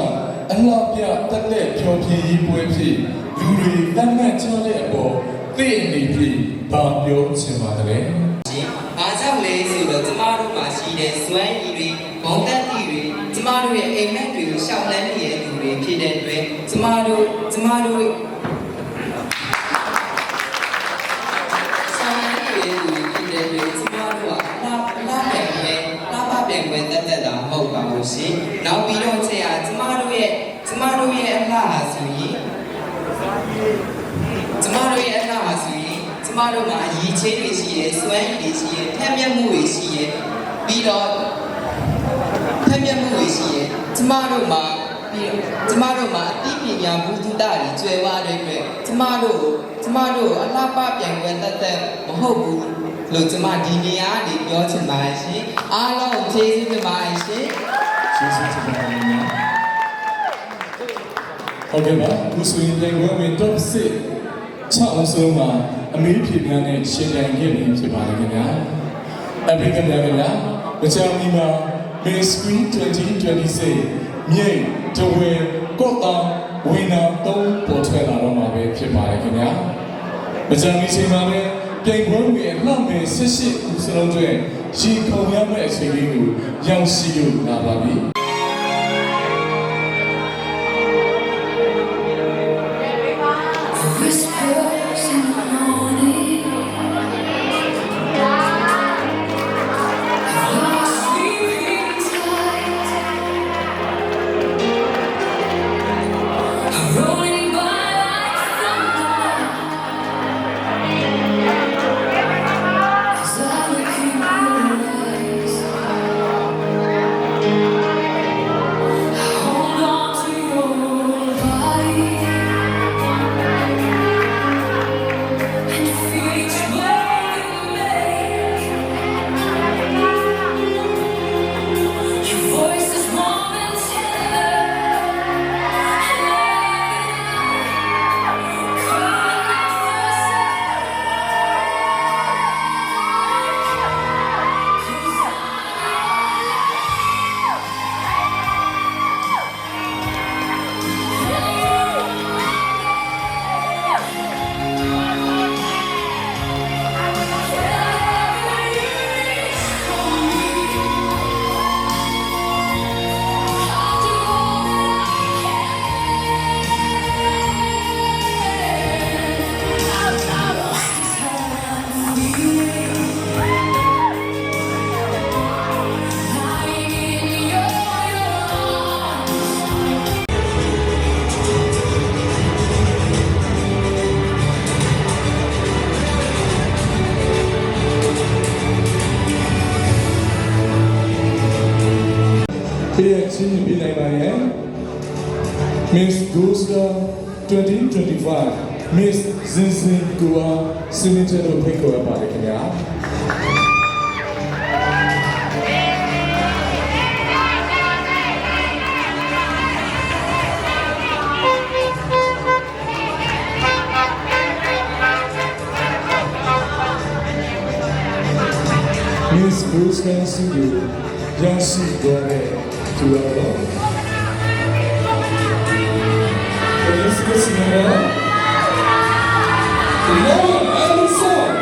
Speaker 1: အလှပြတက်တဲ့ဖြောပြရေးပွဲဖြစ်လူတွေတတ်မှတ်ကြတဲ့အပေါ်သိနေပြီဘာပြောချင်ပါတယ်
Speaker 3: ။အားကြောင့်လဲဆိုတော့ကျမတို့မှာရှိတဲ့စွမ်းရည်တွေ၊ဘုံတက်တီတွေကျမတို့ရဲ့အိမ်မက်တွေကိုရှောင်လန်းနေတဲ့သူတွေဖြစ်တဲ့အတွက်ကျမတို့ရှောင်လန်းနေတဲ့သူတွေဖြစ်တဲ့အတွက်ကျမတို့ကလာပြန်ပဲတက်တာမဟုတ်ပါဘူးရှင်။နောက်ပြီးတော့ဆရာကျမတို့ရဲ့အလှဟာဆိုရင်ကျမတို့မှာအရေးချင်းတွေရှိရဲစွမ်းရည်တွေရှိရဲဖျက်မြက်မှုတွေရှိရဲပြီးတော့ဖျက်မြက်မှုတွေရှိရဲကျမတို့မှာအသိပညာဘုဒ္ဓတာတွေကျွဲဝတဲ့အတွက်ကျမတို့အလှပပြန်ွယ်တက်မဟုတ်ဘူးလို့ကျမဒီနေရာကနေပြောချင်ပါတယ်ရှင်အားလုံးကျေးဇူးတင်ပါတယ်ရှင်
Speaker 1: Jesus to my Okay ပါခုဆိုရင်ပြန်ဝင် top 6 6အောင်ဆုံးမှာအမေးဖြေများနဲ့ရှင်ပြိုင်ခဲ့ပြီဖြစ်ပါတယ်ခင်ဗျာအမေကများဗျာမချမ်းမီမှာ Miss Queen 2026မြိတ်တဝဲကော့တာဝင်းနာ3ပေါ်ထွက်လာတော့မှာပဲဖြစ်ပါတယ်ခင်ဗျာမချမ်းမီချိန်မှာပဲပြိုင်ပွဲတွေအလှမဲ့18ဦးစလုံးတွေရှီခုံရမဲ့အချိန်လေးကိုရောက်ရှိလို့လာပါပြီ ချင်းပြနိုင်ပါရဲ့ Miss Gusta 2025 Miss Zinzin Gua Signature တို့ဖိတ်ခေါ်ပါတယ်ခင်ဗျာ Miss Gusta Studio ရရှိသွားတဲ့သူတော် Let's listen to that. Lord Allison.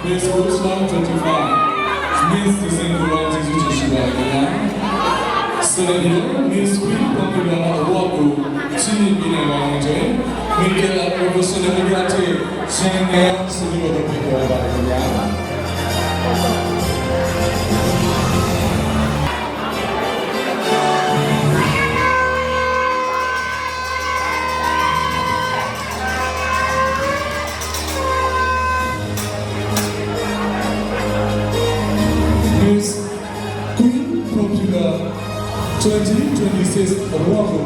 Speaker 1: Miss Gusta 25 Miss Zinzin Gua Signature ရှိပါရဲ့ Celebrity Miss Queen Popular Award ကိုချီးမြှင့်ပေးနိုင်ပါရဲ့ Medical Professionality ရှင်ငယ်ဆိုပြီးတော့ပြောပါပါတယ်ခင်ဗျာ Miss Queen Popular 2026 Award ကို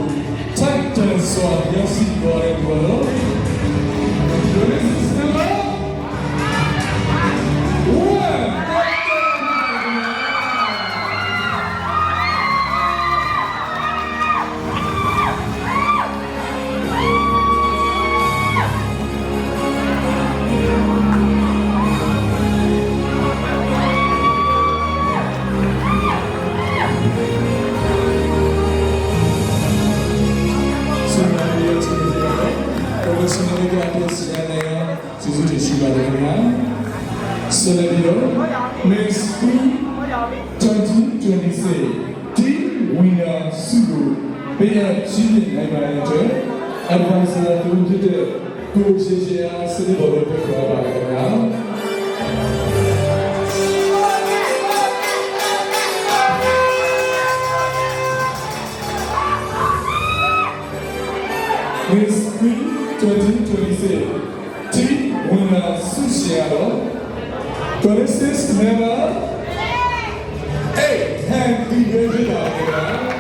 Speaker 1: Titan စွာရရှိသွားတဲ့ဘောလုံး Miss Queen 2026 Team Winner Sugo ပေးရရှိနိုင်ပါရဲ့အတွက် Advisor တူဖြစ်တဲ့ကိုရှိရှိအားစနစ်ပေါ်ကိုပြောပါရခင်ဗျာ Miss Queen 2026 Team Winner Sugo Choreographer member, hey, hand the baby down.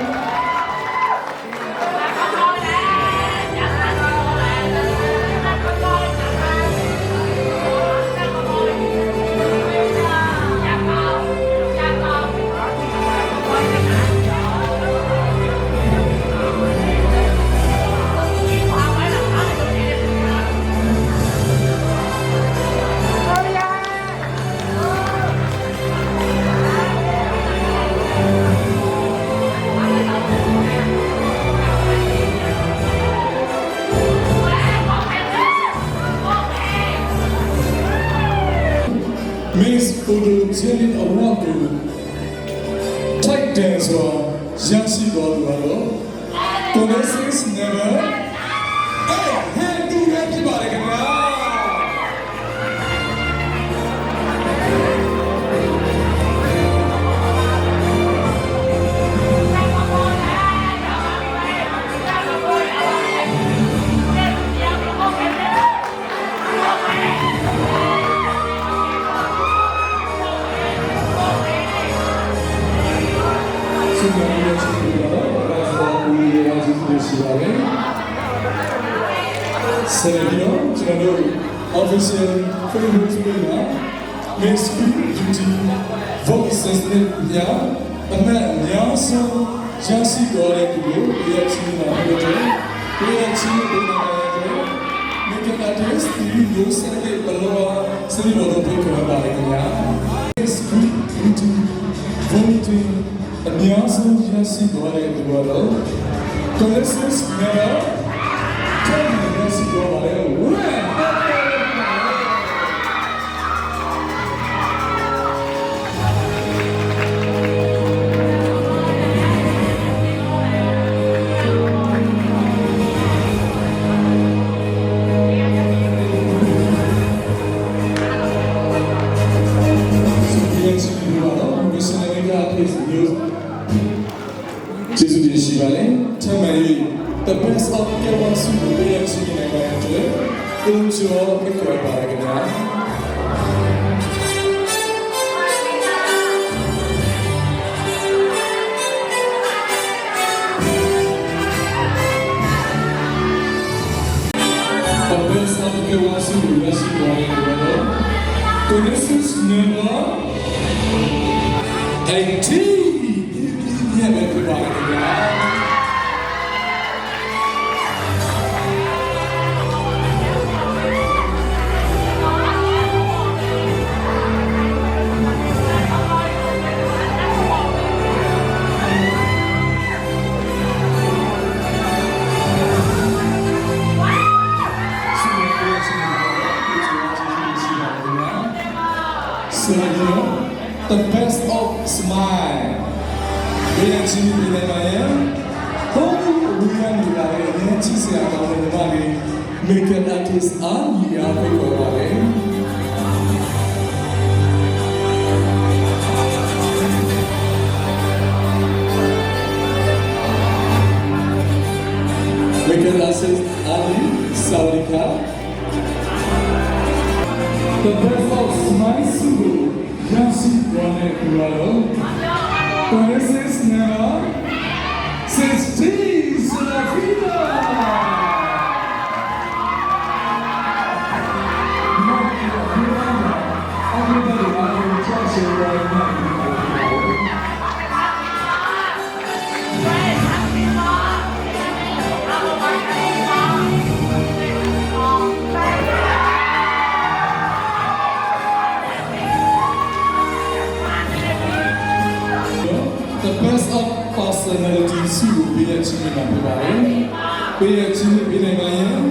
Speaker 1: Miss Photogenic Award ကို Titan စွာရရှိသွားသူကတော့ Choreographer member, hey, hand the baby down ခင်ဗျာ Celebrity Sergio, General Official Favorite Winner, Miss Duty, Vote System, a man, Yaso, Jasi Gore, we are seeing our manager, we are seeing the manager, making that is the video Saturday below, City of the Paper about it. Miss Duty, Voting, a Yaso, Jasi Gore, the world. Colossus, never. Let's go The best of Kevin Super reaction in my enjoy the crowd. The best of Kevin Super reaction in my to this is number 18. Yeah, everybody. The best of smile. We are seeing in the Maya. Oh, we are in the Maya. She said, "I want to marry. Make an artist on the Africa." Make an artist Ali Saurika. The best of smile Sulu. Jasi Gore Kuralo. This is now 16 Serafina. Everybody, I will touch you right now. The best of personality Sulu BHG Mapibare, BHG Binagayan,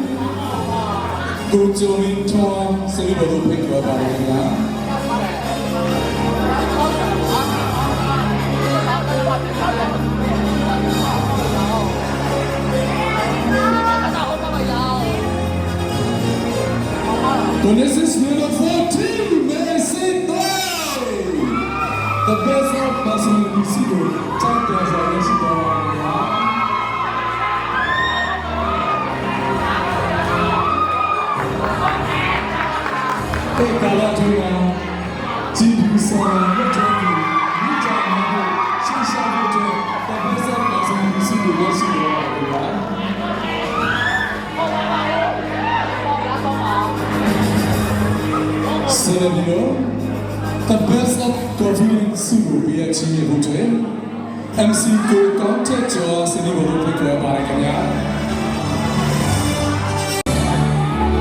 Speaker 1: Gojomin Tom, Celebrity Picture Barina. This is number 14, Messi Day. The best of personality Sulu, champions are Messi Day. Hey, Kalatuya, GP Song, Jockey, Nita, Shisha, the best of personality Sulu, Messi Day. Sergio, the best of confidence Sulu BHG Hotel, MC Go Contact Joa Cinema Picture Baraganya.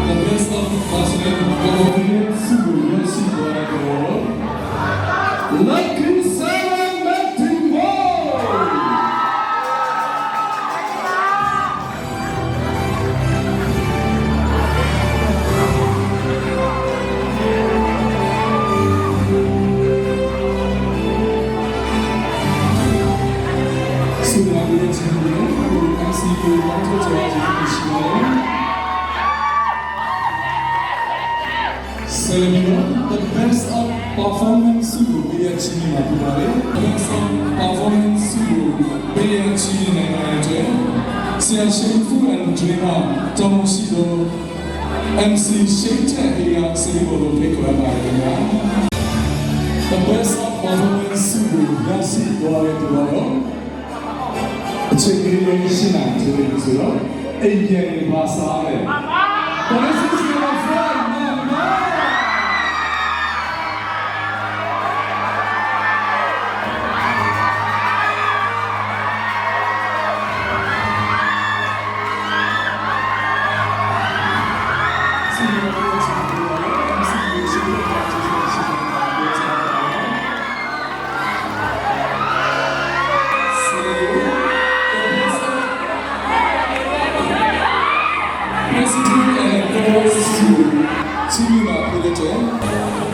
Speaker 1: The best of confidence Sulu BHG Baraganya. Lucky Sarah Matimo. Sergio, the best of performance Sulu BHG Mapibare, the best of performance Sulu BHG Manager, Sia Shameful and Dreamer, Tom Shido, MC Shaitan Ria Celebrity Picture Baraganya. The best of performance Sulu Yasi Gore Kuralo. Check in Shina to the Zero, Indian Pasare. Congratulations number 5 number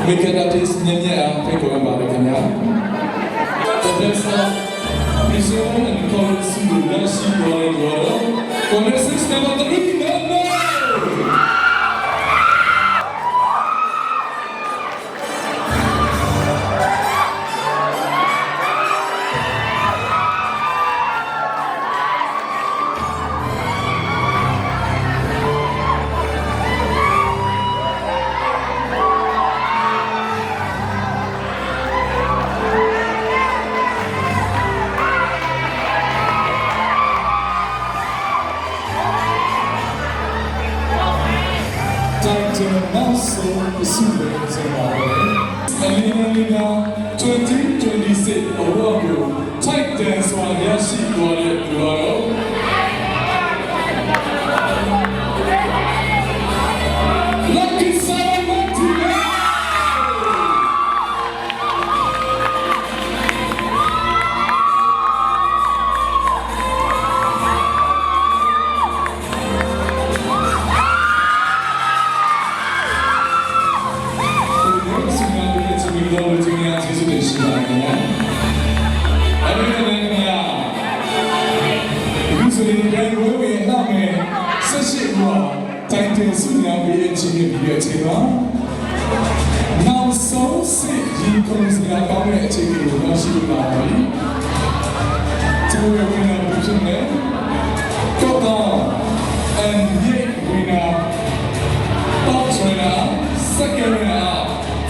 Speaker 1: Make it artist ညညအောင်ဖိတ်ခေါ်ပါတယ်ခင်ဗျာ The best of Brazil and Collins to Nashi Guadalajara. Congratulations number 3 number. Alina 2026 award ကို Tight Dance မှာရရှိသွားတဲ့သူကတော့ Lucky Salamati တိုင်တင်စုများပေးတဲ့ချင်းတွေပြီးတဲ့အချိန်မှာနောက်ဆုံးစစ်ဒီကွန်ဆာကောင်းတဲ့အချိန်ကိုရရှိလာပါပြီ။ကျွန်တော်ဝင်လာပြီးတဲ့တော့တော့ and yet winner top winner second winner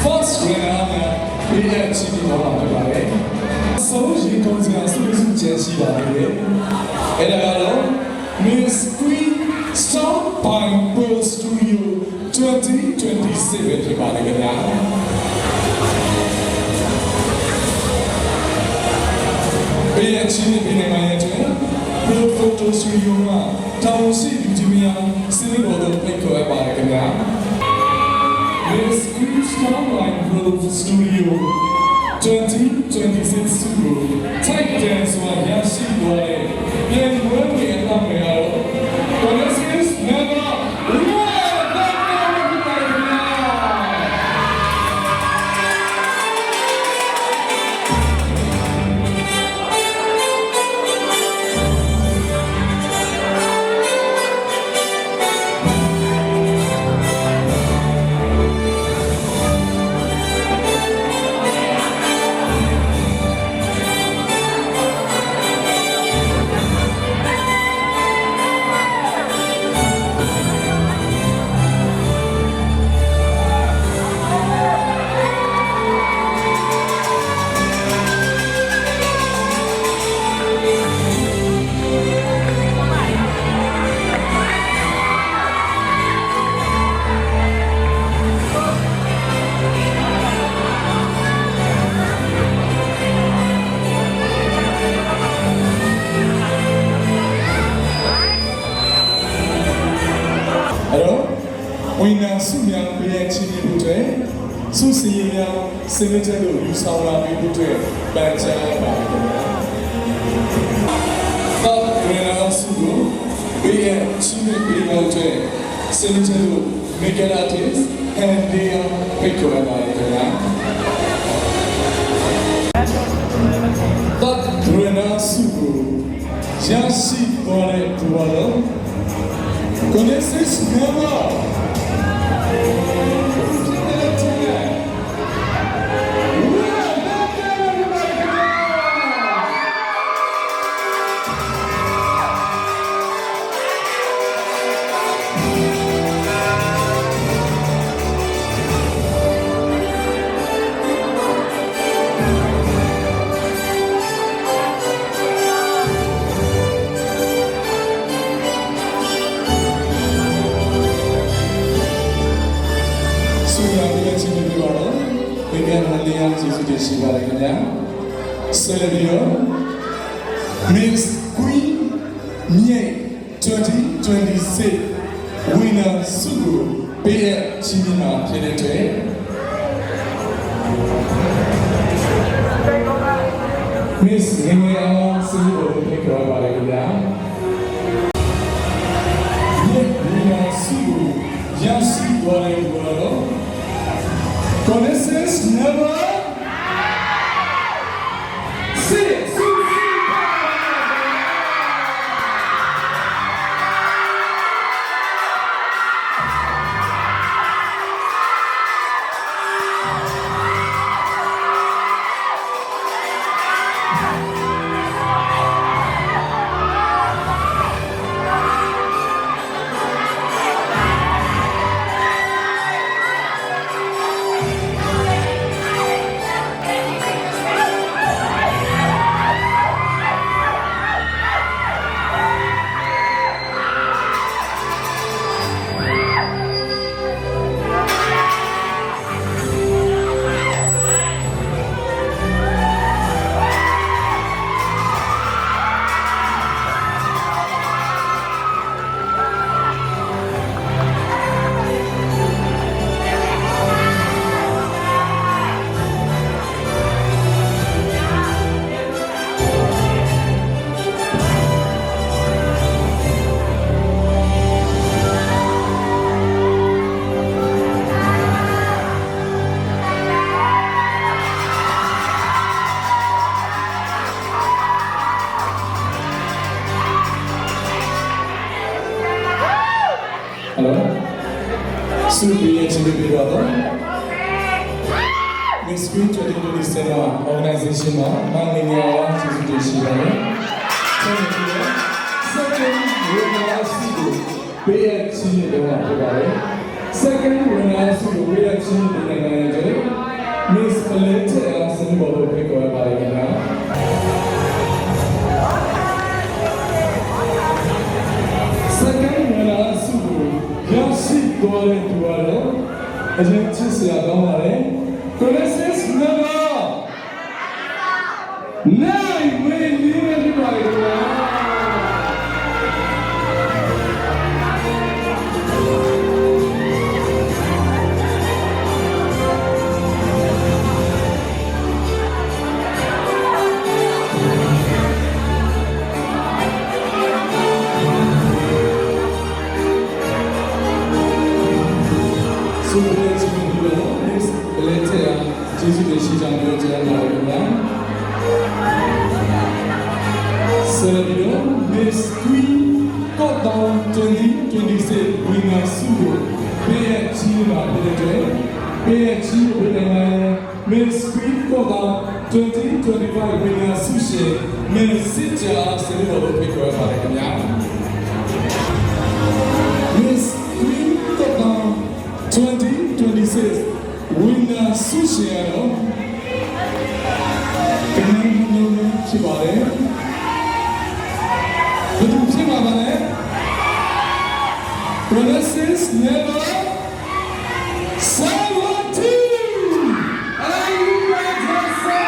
Speaker 1: first winner နဲ့ပေးတဲ့ချင်းတွေတော့ပါပါတယ်။ဆုံးဒီကွန်ဆာစုစုချင်ရှိပါသေးတယ်။အဲ့ဒါကတော့ Miss Queen Stone Pine Pearl Studio 2027 ဖြစ်ပါတယ်ခင်ဗျာ။ဘေးအချင်းတွေနေမှာရဲ့တဲ့ Pearl Photo Studio မှာတောင်ရှိလူကြီးများစီးပေါ်တော့ဖိတ်ခေါ်ပါတယ်ခင်ဗျာ။ Miss Queen Stone Pine Pearl Studio 2026 Studio Tight Dance မှာရရှိသွားတဲ့ပြန်ဝင်နေအပ်မယ်တော့Congratulations number ဝန်ထမ်းစုများပေးရခြင်းတို့တဲ့စုစည်းများစနစ်ချက်တို့ယူဆောင်လာပြီးတို့တဲ့ပန်ချာပါတယ်ခင်ဗျာ။တော့ဝန်ထမ်းစုကိုပေးရခြင်းပေးလို့တဲ့စနစ်ချက်တို့ make it artist and they are pick upပါတယ်ခင်ဗျာ။တော့ဝန်ထမ်းစုကိုရရှိသွားတဲ့သူတော် Congratulations number ဆုရတဲ့ချင်းတွေကတော့ဝိကန္နလေးအောင်ကျေးဇူးတင်ရှိပါတယ်ခင်ဗျာဆက်လက်ပြီးတော့ Miss Queen မြေ2026 winner ဆုကိုပေးအပ်ချီးမြှင့်မှာဖြစ်တဲ့အတွက် Miss ငယ်ငယ်အောင်ဆုကိုဖိတ်ခေါ်ပါတယ်ခင်ဗျာwinner ဆုကိုရရှိသွားတဲ့သူကတော့ Connaissance never see it. Hello. Super Chili Brother. Miss Queen 2027 organization ma Manninga Chisu Shibane. Second winner Sidu Pay Chili Brother. Second winner Sidu Pay Chili Brother. Miss Alette Symbol Pico Barigana. Second winner Sidu Yashi Dore Duaro. Agencies Yadamare. Connaissance never. Nine we leave everybody. Miss Queen got down 2026 winner Sudo. Pay a Chima Pay a Chima Miss Queen got down 2025 winner Sushi. Miss Sitja Silver Picker Miss Queen got down 2026 winner Sushi. Promises never 17. Are you ready to say?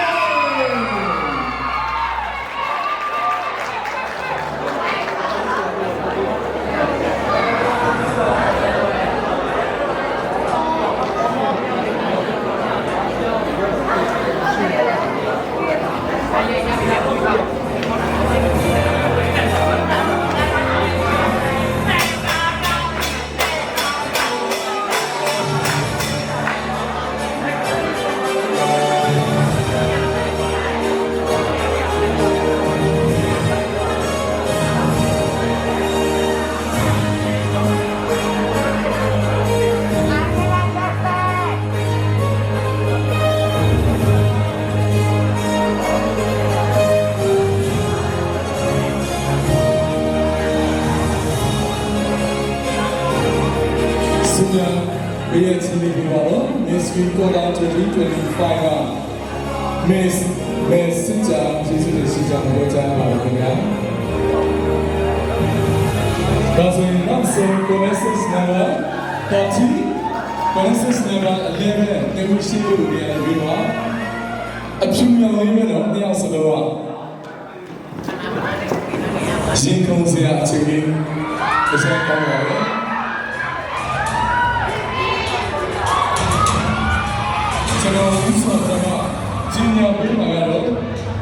Speaker 1: Miss Queen got out 2025 Miss Sitja Jesus Sitja Moja Marina. That's when I'm so Connaissance never 30 Princess number 11 နေရှိလို့ရတယ်ပြီးတော့အဖြူရောင်လေးပဲတော့တယောက်စလုံးကရင်ခုန်စရာအချိန်ကြီးတစ်ချက်ကောင်းပါပဲကျွန်တော်ဒီဆောင်ကကျင်းညာပေးမှာကတော့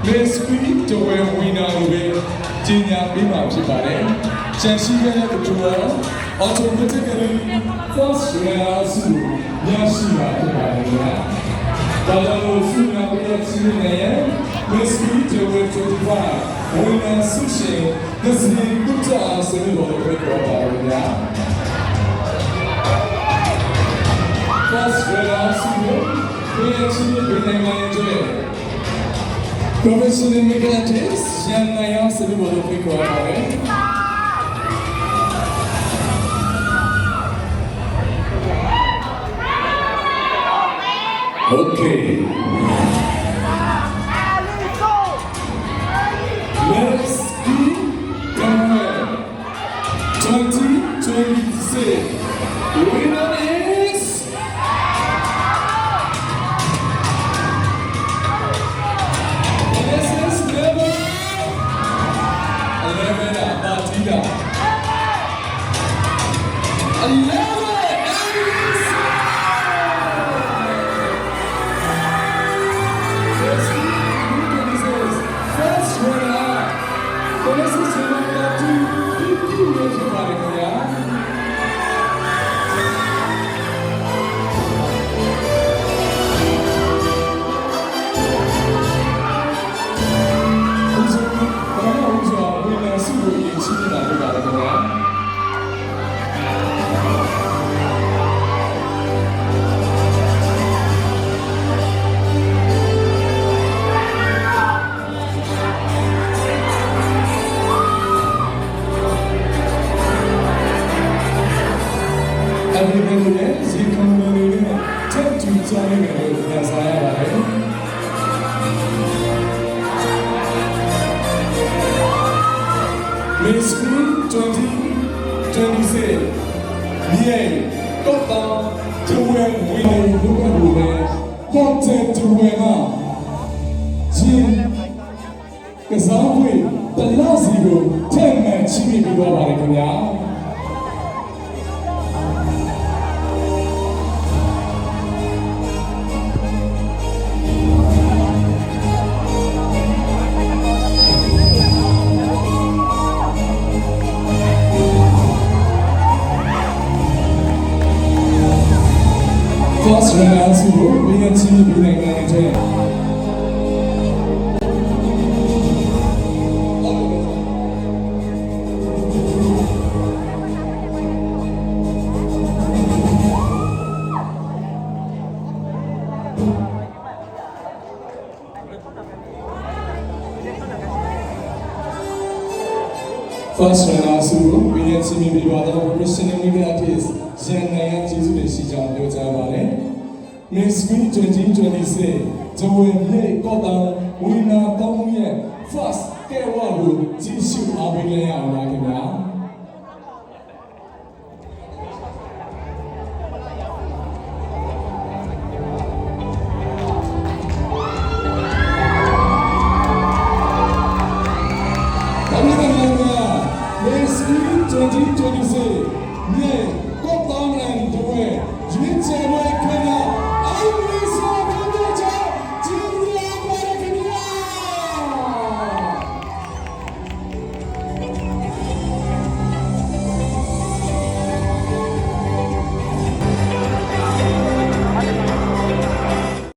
Speaker 1: Miss Queen တဝဲဝင်နာကိုပဲကျင်းညာပေးမှာဖြစ်ပါတယ်ကျန်ရှိတဲ့တူကတော့ automatically first realize ရရှိမှာဖြစ်ပါတယ်ဗျာဒါကြောင့်လို့ဆုနာပေးတဲ့စီးနေရဲ့ Miss Queen တဝဲ25ဝင်နာဆုရှင်ဒီစီတူတာဆိုလို့ပြောပြပါတယ်ဗျာ first realize ကိုရဲ့စီးနေနိုင်တဲ့ Professional makeup artist ရန်နိုင်အောင်ဆိုလို့ပြောပြပါတယ် Okay. Let's keep going. 2026. Winner is Princess number 11. Martina. 11. Everybody is coming take to time as I am. Miss Queen 2026. Yeah, go down to where we look at where content to where now. Jim, because I'm with the last ego, 10 men, Jimmy, we go about it now. First round to we can see the big man. First round to we can see the professional makeup artist. ရန်နိုင်ရကျေးဇူးတင်ရှိကြောင်းပြောကြားပါတယ်။ Miss Queen 2026 ဂျဝဲမြေကော့တောင်ဝီနာတောင်းရဲ့ first ကဲဝါကိုကြည့်ရှုအားပေးကြရအောင်ပါခင်ဗျာ။ Miss Queen 2026 မြေကော့တောင်and ဂျဝဲရွေးချယ်ပွဲ